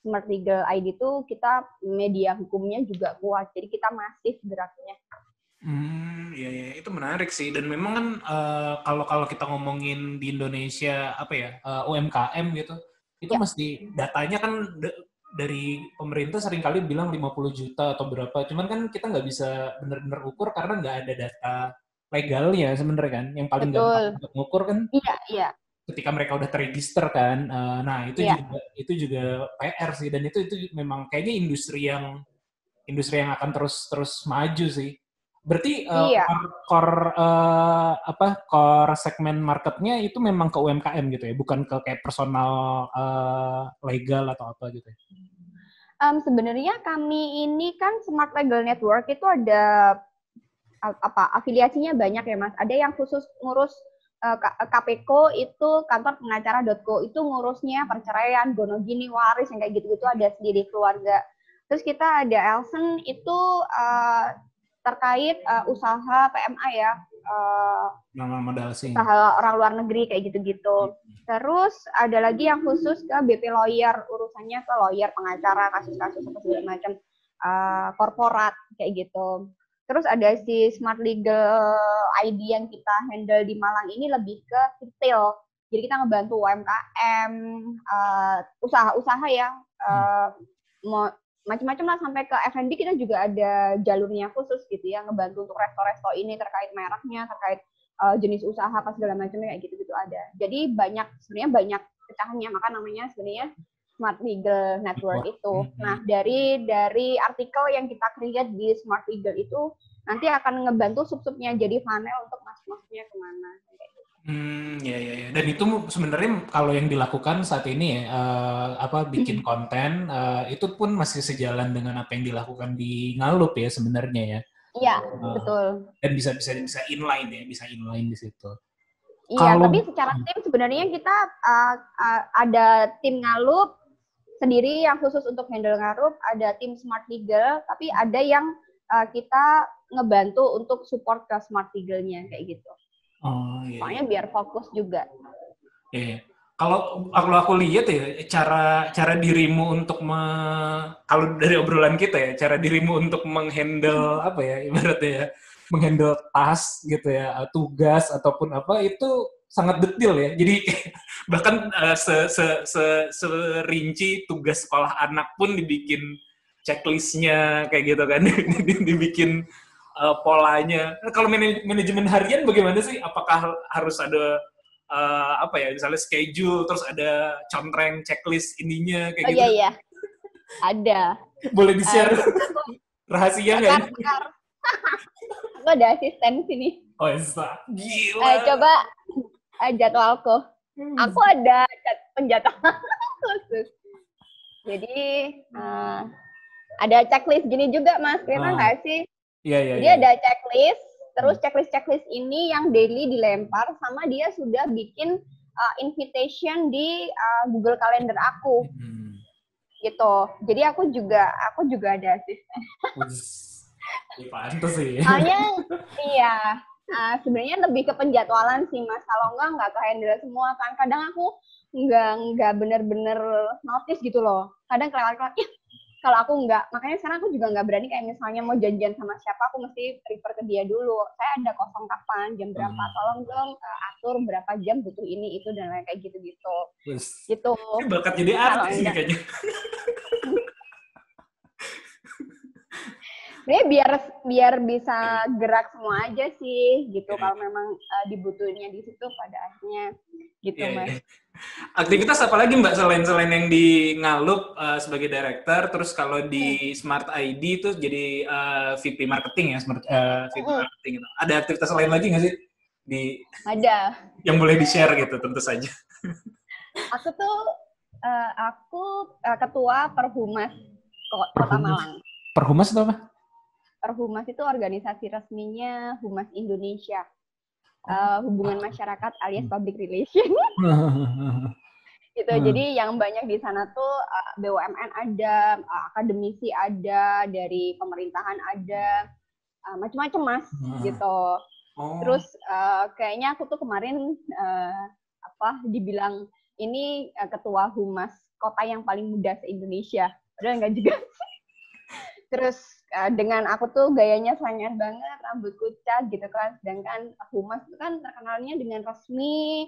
Speaker 5: Smart Legal ID itu kita media hukumnya juga kuat, jadi kita masif geraknya.
Speaker 1: Ya, itu menarik sih. Dan memang kan kalau kita ngomongin di Indonesia apa ya UMKM gitu, itu mesti datanya kan dari pemerintah seringkali bilang 50 juta atau berapa. Cuman kan kita nggak bisa benar-benar ukur karena nggak ada data legalnya sebenarnya kan. Yang paling gampang untuk ngukur kan.
Speaker 5: Iya.
Speaker 1: Ketika mereka udah terregister kan, nah itu juga PR sih, dan itu memang kayaknya industri yang akan terus maju sih. Berarti core segmen marketnya itu memang ke UMKM gitu ya, bukan ke kayak personal legal atau apa gitu ya?
Speaker 5: Sebenarnya kami ini kan Smart Legal Network itu ada afiliasinya banyak ya Mas. Ada yang khusus ngurus KPKO itu kantor pengacara.co itu ngurusnya perceraian, gono gini, waris yang kayak gitu-gitu ada sendiri keluarga. Terus kita ada Elsen itu terkait usaha PMA ya, usaha orang luar negeri kayak gitu-gitu. Terus ada lagi yang khusus ke BP Lawyer, urusannya ke lawyer, pengacara, kasus-kasus apa segala macam, korporat kayak gitu. Terus ada si Smart Legal ID yang kita handle di Malang ini lebih ke retail. Jadi kita ngebantu UMKM, usaha-usaha ya, macam-macam lah sampai ke F&B kita juga ada jalurnya khusus gitu ya, ngebantu untuk resto-resto ini terkait mereknya, terkait jenis usaha apa segala macamnya kayak gitu-gitu ada. Jadi sebenarnya banyak pecahannya, maka namanya sebenarnya Smart Legal Network itu. Nah, dari artikel yang kita create di Smart Legal itu nanti akan ngebantu sub-subnya jadi funnel untuk masuk-masuknya kemana.
Speaker 1: Ya. Dan itu sebenarnya kalau yang dilakukan saat ini ya, bikin konten, itu pun masih sejalan dengan apa yang dilakukan di Ngalup ya sebenarnya ya.
Speaker 5: Iya, betul.
Speaker 1: Dan bisa inline ya, bisa inline di situ.
Speaker 5: Iya, tapi secara tim sebenarnya kita ada tim Ngalup sendiri yang khusus untuk handle Ngalup, ada tim Smart Legal, tapi ada yang kita ngebantu untuk support ke Smart Legal-nya kayak gitu.
Speaker 1: Iya.
Speaker 5: Soalnya biar fokus juga.
Speaker 1: Iya. Kalau aku lihat ya cara dirimu untuk kalau dari obrolan kita ya, cara dirimu untuk menghandle apa ya ibaratnya ya, menghandle task gitu ya, tugas ataupun apa itu sangat detail ya. Jadi bahkan serinci tugas sekolah anak pun dibikin checklistnya kayak gitu kan, dibikin polanya. Kalau manajemen harian bagaimana sih? Apakah harus ada misalnya schedule, terus ada contreng checklist ininya kayak gitu?
Speaker 5: Iya. Ada.
Speaker 1: Boleh di-share rahasia nggak?
Speaker 5: Aku ada asisten sini.
Speaker 1: Oh, gila.
Speaker 5: Coba jadwalku. Aku ada penjadwalan khusus. Jadi ada checklist gini juga Mas, kira nggak sih?
Speaker 1: Iya.
Speaker 5: Jadi ada checklist, Terus checklist ini yang daily dilempar sama dia sudah bikin invitation di Google Calendar aku. Gitu. Jadi aku juga ada asisten.
Speaker 1: Pantes sih.
Speaker 5: Soalnya iya, sebenarnya lebih ke penjadwalan sih Mas. Kalau nggak ke-handle semua kan. Kadang aku nggak bener-bener notice gitu loh. Kadang kelewat-kelewat. Kalau aku nggak, makanya sekarang aku juga nggak berani kayak misalnya mau janjian sama siapa, aku mesti refer ke dia dulu. Saya ada kosong kapan, jam berapa, tolong dong atur berapa jam butuh ini, itu, dan lain kayak gitu-gitu. Gitu.
Speaker 1: Ini bakat jadi artis nih kayaknya.
Speaker 5: Biar bisa gerak semua aja sih, gitu. Kalau memang dibutuhinnya di situ pada akhirnya, gitu Mas.
Speaker 1: Aktivitas apa lagi Mbak selain yang di Ngalup sebagai director, terus kalau di Smart ID itu jadi VP marketing ya, VP marketing itu. Ada aktivitas lain lagi nggak sih?
Speaker 5: Ada.
Speaker 1: Yang boleh di-share gitu, tentu saja.
Speaker 5: Aku ketua Perhumas Kota Malang.
Speaker 1: Perhumas itu apa?
Speaker 5: Perhumas itu organisasi resminya Humas Indonesia. Hubungan masyarakat alias public relation. Gitu. Jadi yang banyak di sana tuh BUMN ada, akademisi ada, dari pemerintahan ada, macam-macam Mas, gitu. Terus kayaknya aku tuh kemarin dibilang ini ketua humas kota yang paling muda se-Indonesia. Padahal enggak juga. Terus dengan aku tuh gayanya sangar banget, rambutku cat gitu kan. Sedangkan humas itu kan terkenalnya dengan resmi,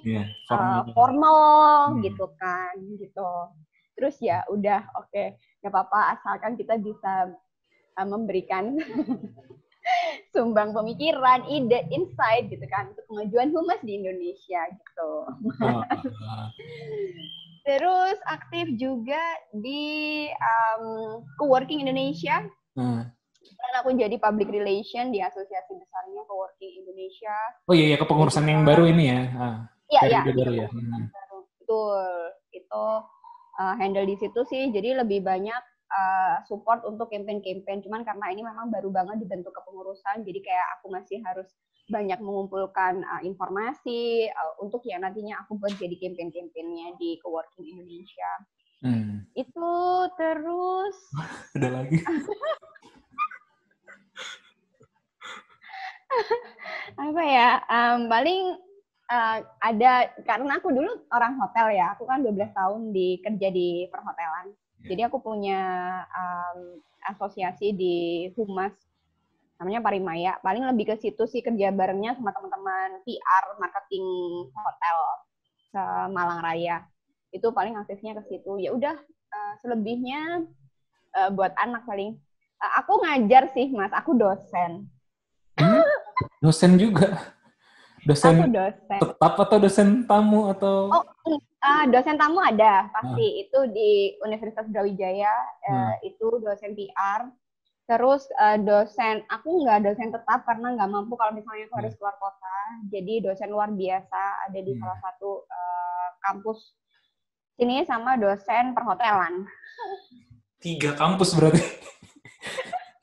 Speaker 5: formal gitu kan, gitu. Terus ya udah oke, nggak apa-apa asalkan kita bisa memberikan sumbang pemikiran, ide, insight gitu kan untuk kemajuan humas di Indonesia gitu. Terus aktif juga di Coworking Indonesia. Dan aku jadi public relation di asosiasi besarnya Coworking Indonesia.
Speaker 1: Oh iya, kepengurusan yang baru ini ya.
Speaker 5: Iya,
Speaker 1: baru ya.
Speaker 5: Betul. Itu handle di situ sih. Jadi lebih banyak support untuk campaign-campaign. Cuman karena ini memang baru banget dibentuk kepengurusan, jadi kayak aku masih harus banyak mengumpulkan informasi untuk yang nantinya aku buat jadi campaign-campaignnya di Coworking Indonesia. Itu terus
Speaker 1: ada lagi.
Speaker 5: Apa ya? Paling ada, karena aku dulu orang hotel ya. Aku kan 12 tahun kerja di perhotelan. Jadi aku punya asosiasi di Humas, namanya Parimaya. Paling lebih ke situ sih, kerja barengnya sama teman-teman PR, marketing hotel Malang Raya. Itu paling aktifnya ke situ. Ya udah, selebihnya buat anak paling. Aku ngajar sih, Mas. Aku dosen.
Speaker 1: Dosen juga? Dosen tetap atau dosen tamu atau?
Speaker 5: Dosen tamu ada pasti. Itu di Universitas Brawijaya, itu dosen PR. Terus dosen, aku nggak dosen tetap karena nggak mampu kalau misalnya aku harus keluar kota. Jadi dosen luar biasa ada di salah satu kampus sini, sama dosen perhotelan.
Speaker 1: 3 kampus berarti.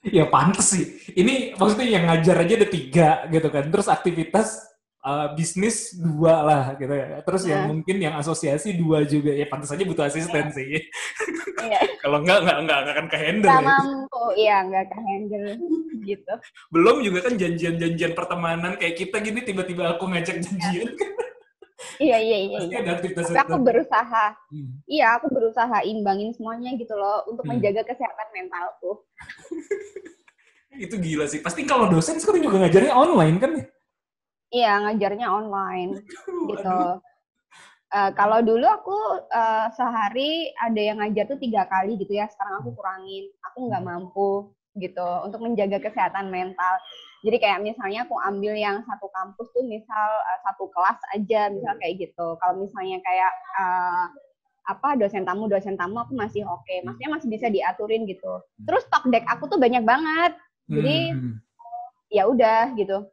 Speaker 1: Ya pantes sih. Ini maksudnya yang ngajar aja ada 3 gitu kan. Terus aktivitas bisnis 2 lah gitu ya. Terus yang mungkin yang asosiasi 2 juga. Ya pantas aja butuh asisten sih.
Speaker 5: Iya.
Speaker 1: Kalau enggak akan ke-handle.
Speaker 5: Nggak mampu, iya nggak ke-handle gitu.
Speaker 1: Belum juga kan janjian-janjian pertemanan kayak kita gini, tiba-tiba aku ngajak janjian.
Speaker 5: Iya.
Speaker 1: Pasti ada aktivitas.
Speaker 5: Tapi aku berusaha. Iya, aku berusaha imbangin semuanya gitu loh untuk menjaga kesehatan mentalku.
Speaker 1: Itu gila sih. Pasti kalau dosen sekarang juga ngajarnya online kan?
Speaker 5: Iya, ngajarnya online gitu. Kalau dulu aku sehari ada yang ngajar tuh 3 kali gitu ya. Sekarang aku kurangin. Aku nggak mampu gitu untuk menjaga kesehatan mental. Jadi kayak misalnya aku ambil yang satu kampus tuh misal satu kelas aja, misal kayak gitu. Kalau misalnya kayak dosen tamu aku masih oke. Maksudnya masih bisa diaturin gitu. Terus talk deck aku tuh banyak banget. Jadi ya udah gitu.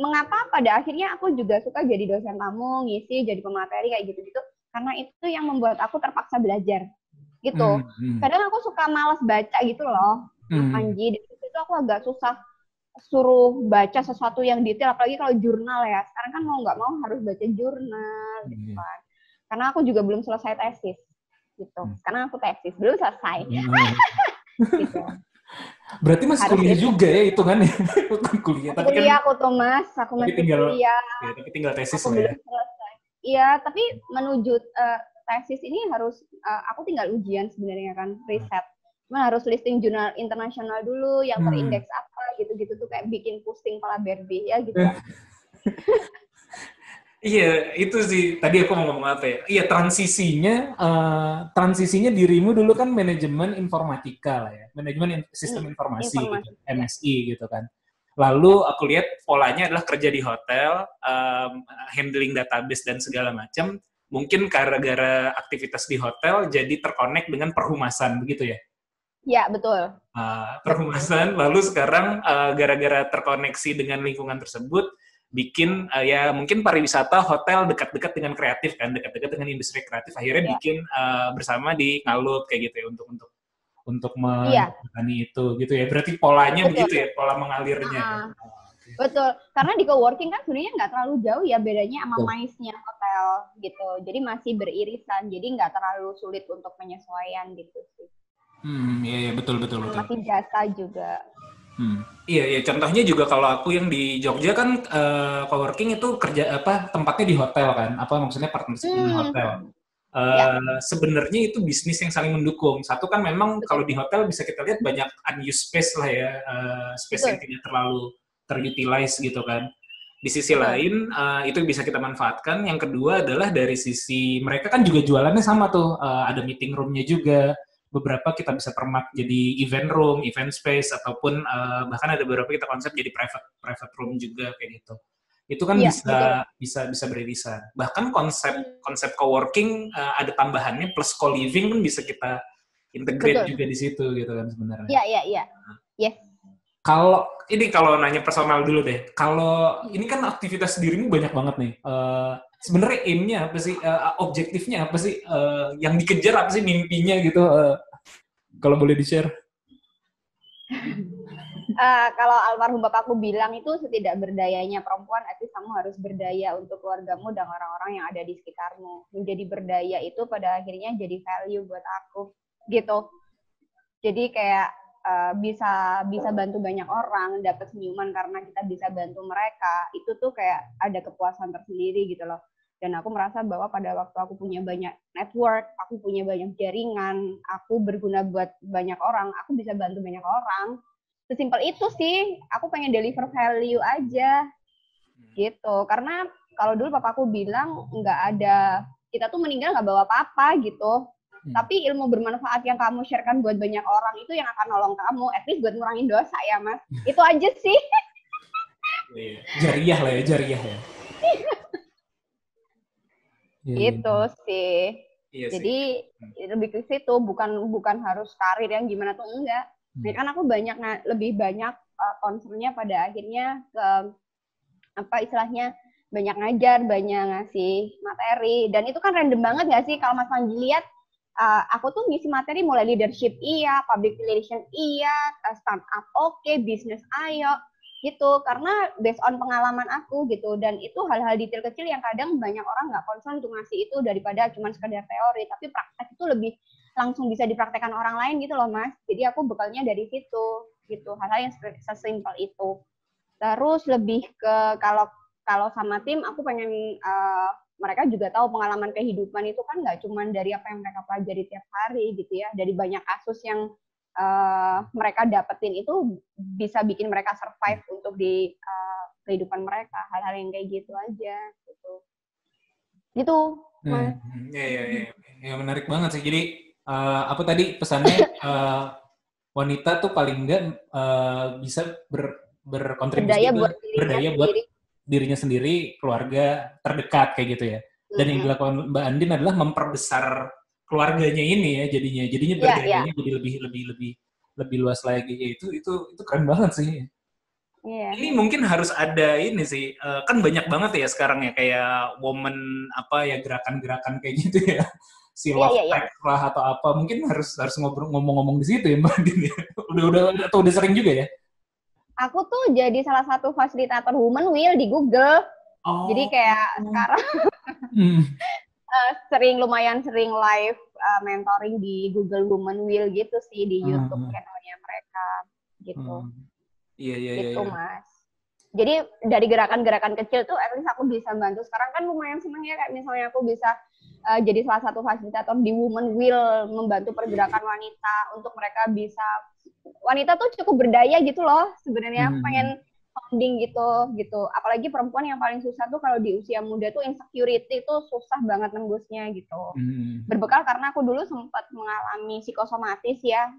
Speaker 5: Mengapa pada akhirnya aku juga suka jadi dosen tamu, ngisi, jadi pemateri kayak gitu-gitu. Karena itu yang membuat aku terpaksa belajar. Gitu. Kadang aku suka malas baca gitu loh, Panji. Di situ aku agak susah suruh baca sesuatu yang detail, apalagi kalau jurnal ya. Sekarang kan mau nggak mau harus baca jurnal gitu kan. Karena aku juga belum selesai tesis gitu. Sekarang aku tesis belum selesai. Gitu.
Speaker 1: Berarti masih
Speaker 5: Harus
Speaker 1: kuliah
Speaker 5: gitu.
Speaker 1: juga ya itu kan? Bukan kuliah, tapi kan
Speaker 5: Kuliah aku tuh Mas, aku
Speaker 1: tapi
Speaker 5: masih
Speaker 1: tinggal
Speaker 5: kuliah.
Speaker 1: ya, tapi tinggal tesis
Speaker 5: Aku
Speaker 1: lah ya.
Speaker 5: belum selesai. Iya, tapi menuju tesis ini harus aku tinggal ujian sebenarnya kan, riset. Cuma harus listing jurnal internasional dulu yang terindeks apa gitu-gitu tuh kayak bikin pusing kepala Barbie ya gitu.
Speaker 1: Iya, itu sih. Tadi aku mau ngomong apa ya? Iya, transisinya dirimu dulu kan manajemen informatika lah ya. Manajemen sistem informasi gitu, MSI gitu kan. Lalu aku lihat polanya adalah kerja di hotel, handling database dan segala macam. Mungkin gara-gara aktivitas di hotel jadi terkonek dengan perhumasan, begitu ya?
Speaker 5: Iya, betul.
Speaker 1: Perhumasan, lalu sekarang gara-gara terkoneksi dengan lingkungan tersebut, bikin ya mungkin pariwisata hotel dekat-dekat dengan kreatif kan, dekat-dekat dengan industri kreatif, akhirnya bikin bersama di Ngalut kayak gitu ya untuk menjalani itu gitu ya. Berarti polanya begitu ya, pola mengalirnya.
Speaker 5: Betul, karena di coworking kan sebenarnya nggak terlalu jauh ya bedanya sama MICE-nya hotel gitu. Jadi masih beririsan, jadi nggak terlalu sulit untuk penyesuaian gitu sih.
Speaker 1: Iya, betul.
Speaker 5: Masih jasa juga.
Speaker 1: Iya, contohnya juga kalau aku yang di Jogja kan coworking itu kerja tempatnya di hotel kan, maksudnya partnership dengan hotel. Sebenarnya itu bisnis yang saling mendukung. Satu kan memang kalau di hotel bisa kita lihat banyak unused space lah ya, space yang tidak terlalu terutilize gitu kan. Di sisi lain itu bisa kita manfaatkan. Yang kedua adalah dari sisi mereka kan juga jualannya sama tuh, ada meeting room-nya juga. Beberapa kita bisa permak jadi event room, event space, ataupun bahkan ada beberapa kita konsep jadi private room juga kayak gitu. Itu kan bisa beririsan. Bahkan konsep coworking ada tambahannya plus co-living kan bisa kita integrate juga di situ gitu kan sebenarnya.
Speaker 5: Iya. Yes.
Speaker 1: Kalau nanya personal dulu deh. Kalau ini kan aktivitas dirimu banyak banget nih. Sebenarnya aim-nya apa sih? Objektifnya apa sih? Yang dikejar apa sih mimpinya gitu? Kalau boleh di-share.
Speaker 5: Kalau almarhum bapakku bilang itu setidak berdayanya perempuan, artinya kamu harus berdaya untuk keluargamu dan orang-orang yang ada di sekitarmu. Menjadi berdaya itu pada akhirnya jadi value buat aku, gitu. Jadi kayak bisa bantu banyak orang, dapat senyuman karena kita bisa bantu mereka. Itu tuh kayak ada kepuasan tersendiri gitu loh. Dan aku merasa bahwa pada waktu aku punya banyak network, aku punya banyak jaringan, aku berguna buat banyak orang, aku bisa bantu banyak orang. Sesimpel itu sih, aku pengen deliver value aja gitu. Karena kalau dulu papaku bilang kita tuh meninggal nggak bawa apa-apa gitu. Tapi ilmu bermanfaat yang kamu sharekan buat banyak orang itu yang akan nolong kamu, at least buat ngurangin dosa ya Mas. Itu aja sih.
Speaker 1: Jariah lah ya, jariah ya.
Speaker 5: Gitu sih.
Speaker 1: Iya
Speaker 5: jadi sih. Lebih ke situ, bukan harus karir yang gimana tuh enggak. Kan aku lebih banyak concernnya pada akhirnya ke istilahnya banyak ngajar, banyak ngasih materi, dan itu kan random banget nggak sih kalau Mas Panji lihat, aku tuh ngisi materi mulai leadership iya, public relation iya, startup oke, bisnis ayo gitu, karena based on pengalaman aku gitu, dan itu hal-hal detail kecil yang kadang banyak orang nggak concern untuk ngasih itu daripada cuma sekedar teori, tapi praktek itu lebih langsung bisa dipraktekkan orang lain gitu loh Mas. Jadi aku bekalnya dari situ gitu, hal-hal yang sesimpel itu. Terus lebih ke kalau sama tim aku pengen mereka juga tahu pengalaman kehidupan itu kan nggak cuma dari apa yang mereka pelajari tiap hari gitu ya, dari banyak kasus yang mereka dapetin itu bisa bikin mereka survive untuk di kehidupan mereka, hal-hal yang kayak gitu aja gitu. Gitu.
Speaker 1: Ya menarik banget sih. Jadi apa tadi pesannya wanita tuh paling enggak bisa berkontribusi berdaya buat dirinya sendiri, keluarga terdekat kayak gitu ya. Dan yang dilakukan Mbak Andin adalah memperbesar keluarganya ini ya, jadinya berdayanya jadi lebih luas lagi. Itu keren banget sih. Ini mungkin harus ada ini sih, kan banyak banget ya sekarang ya kayak woman gerakan-gerakan kayak gitu ya. Si love tech lah atau apa, mungkin harus ngomong-ngomong di situ ya Mbak Andin ya. Udah sering juga ya?
Speaker 5: Aku tuh jadi salah satu fasilitator Women Will di Google.
Speaker 1: Oh.
Speaker 5: Jadi kayak sekarang lumayan sering live mentoring di Google Women Will gitu sih di YouTube channelnya mereka gitu.
Speaker 1: Iya.
Speaker 5: Gitu Mas. Jadi dari gerakan-gerakan kecil tuh at least aku bisa bantu. Sekarang kan lumayan seneng ya kayak misalnya aku bisa jadi salah satu fasilitator di Women Will, membantu pergerakan wanita untuk mereka bisa, wanita tuh cukup berdaya gitu loh sebenarnya, pengen founding gitu. Apalagi perempuan yang paling susah tuh kalau di usia muda tuh insecurity tuh susah banget nembusnya gitu. Berbekal karena aku dulu sempat mengalami psikosomatis ya.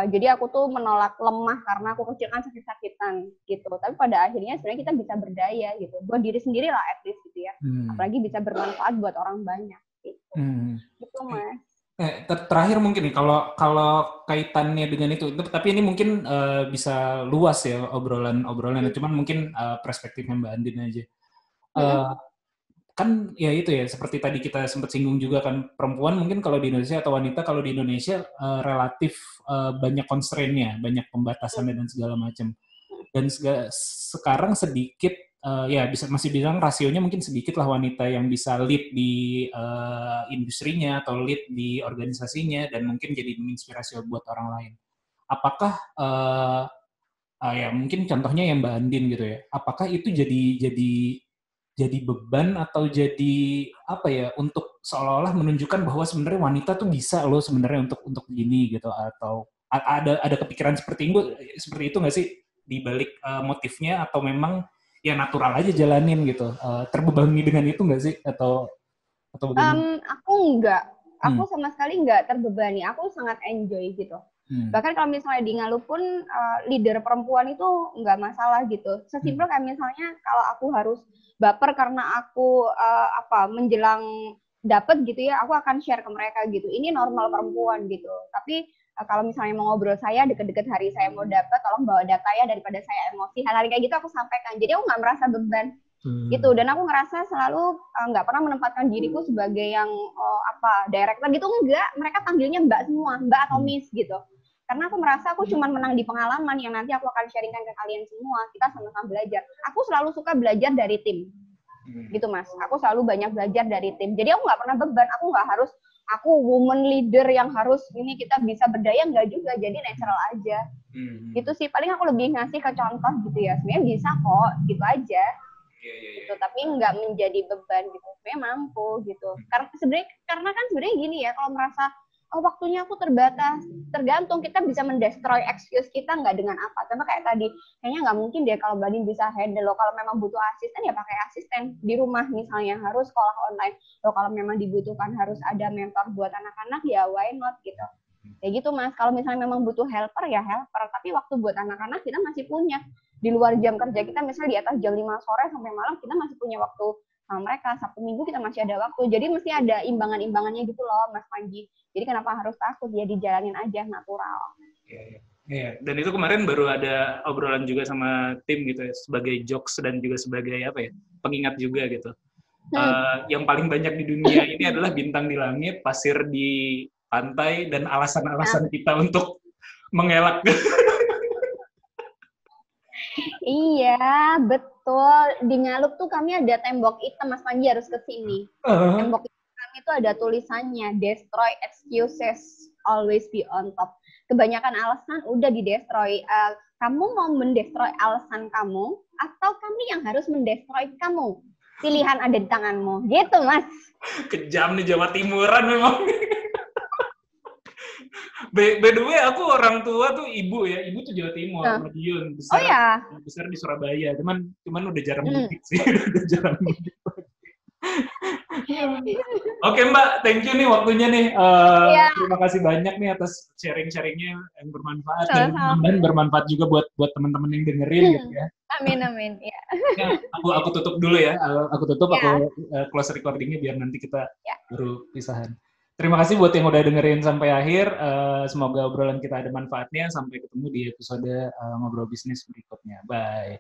Speaker 5: Jadi aku tuh menolak lemah karena aku kecil kan sakit-sakitan gitu. Tapi pada akhirnya sebenarnya kita bisa berdaya gitu. Buat diri sendiri lah at least gitu ya. Apalagi bisa bermanfaat buat orang banyak gitu. Gitu Mas.
Speaker 1: Terakhir mungkin nih kalau kaitannya dengan itu, tapi ini mungkin bisa luas ya obrolan. Cuman mungkin perspektifnya Mbak Andin aja. Kan ya itu ya, seperti tadi kita sempat singgung juga kan, perempuan mungkin kalau di Indonesia atau wanita kalau di Indonesia relatif banyak constraint-nya, banyak pembatasannya dan segala macam. Dan sekarang sedikit masih bilang rasionya mungkin sedikit lah wanita yang bisa lead di industrinya atau lead di organisasinya dan mungkin jadi menginspirasi buat orang lain. Apakah ya mungkin contohnya yang Mbak Andin gitu ya, apakah itu jadi beban atau jadi apa ya, untuk seolah-olah menunjukkan bahwa sebenarnya wanita tuh bisa loh sebenarnya untuk gini gitu, atau ada kepikiran seperti itu nggak sih di balik motifnya, atau memang ya natural aja jalanin gitu, terbebani dengan itu nggak sih atau bagaimana?
Speaker 5: Aku sama sekali nggak terbebani, aku sangat enjoy gitu. Bahkan kalau misalnya di Ngalup pun leader perempuan itu nggak masalah gitu. Sesimpel kayak misalnya kalau aku harus baper karena aku menjelang dapet gitu ya, aku akan share ke mereka gitu. Ini normal perempuan gitu. Tapi kalau misalnya mau ngobrol saya deket-deket hari saya mau dapet, tolong bawa data ya daripada saya emosi. Hal-hal kayak gitu aku sampaikan. Jadi aku nggak merasa beban gitu. Dan aku ngerasa selalu nggak pernah menempatkan diriku sebagai yang director gitu, enggak. Mereka panggilnya Mbak semua, Mbak atau Miss gitu. Karena aku merasa aku cuma menang di pengalaman yang nanti aku akan sharingkan ke kalian semua. Kita sama-sama belajar. Aku selalu suka belajar dari tim. Gitu Mas. Aku selalu banyak belajar dari tim. Jadi aku nggak pernah beban. Aku nggak harus, aku woman leader yang harus ini kita bisa berdaya. Nggak juga. Jadi natural aja. Gitu sih. Paling aku lebih ngasih ke contoh gitu ya. Sebenarnya bisa kok. Gitu aja. Gitu. Tapi nggak menjadi beban gitu. Sebenarnya mampu gitu. Karena kan sebenarnya gini ya. Kalau merasa waktunya aku terbatas, tergantung kita bisa mendestroy excuse kita nggak dengan apa. Contoh kayak tadi, kayaknya nggak mungkin deh kalau Mbak Din bisa handle loh. Kalau memang butuh asisten ya pakai asisten di rumah misalnya, harus sekolah online loh. Kalau memang dibutuhkan harus ada mentor buat anak-anak ya why not gitu. Ya gitu Mas. Kalau misalnya memang butuh helper ya helper, tapi waktu buat anak-anak kita masih punya. Di luar jam kerja kita misalnya di atas jam 5 sore sampai malam kita masih punya waktu sama mereka. Sabtu Minggu kita masih ada waktu. Jadi mesti ada imbangan-imbangannya gitu loh Mas Panji. Jadi kenapa harus takut? Ya dijalanin aja natural.
Speaker 1: Iya. Dan itu kemarin baru ada obrolan juga sama tim gitu ya, sebagai jokes dan juga sebagai pengingat juga gitu. Yang paling banyak di dunia ini adalah bintang di langit, pasir di pantai, dan alasan-alasan kita untuk mengelak.
Speaker 5: Iya, betul. Di Ngalup tuh kami ada tembok hitam, Mas Panji harus ke sini. Tembok hitam kami itu ada tulisannya, destroy excuses, always be on top. Kebanyakan alasan udah di-destroy. Kamu mau mendestroy alasan kamu, atau kami yang harus mendestroy kamu? Pilihan ada di tanganmu. Gitu, Mas.
Speaker 1: Kejam nih Jawa Timuran memang. By the way, aku orang tua tuh ibu tuh Jawa Timur, Madiun, besar di Surabaya, cuman udah jarang mudik sih, udah jarang mudik. Oke Mbak, thank you nih waktunya nih, terima kasih banyak nih atas sharing-sharingnya yang bermanfaat, dan bermanfaat juga buat teman-teman yang dengerin gitu ya.
Speaker 5: Amin. Ya.
Speaker 1: Aku tutup dulu ya, aku close recordingnya biar nanti kita baru pisahan. Terima kasih buat yang udah dengerin sampai akhir. Semoga obrolan kita ada manfaatnya. Sampai ketemu di episode Ngobrol Bisnis berikutnya. Bye.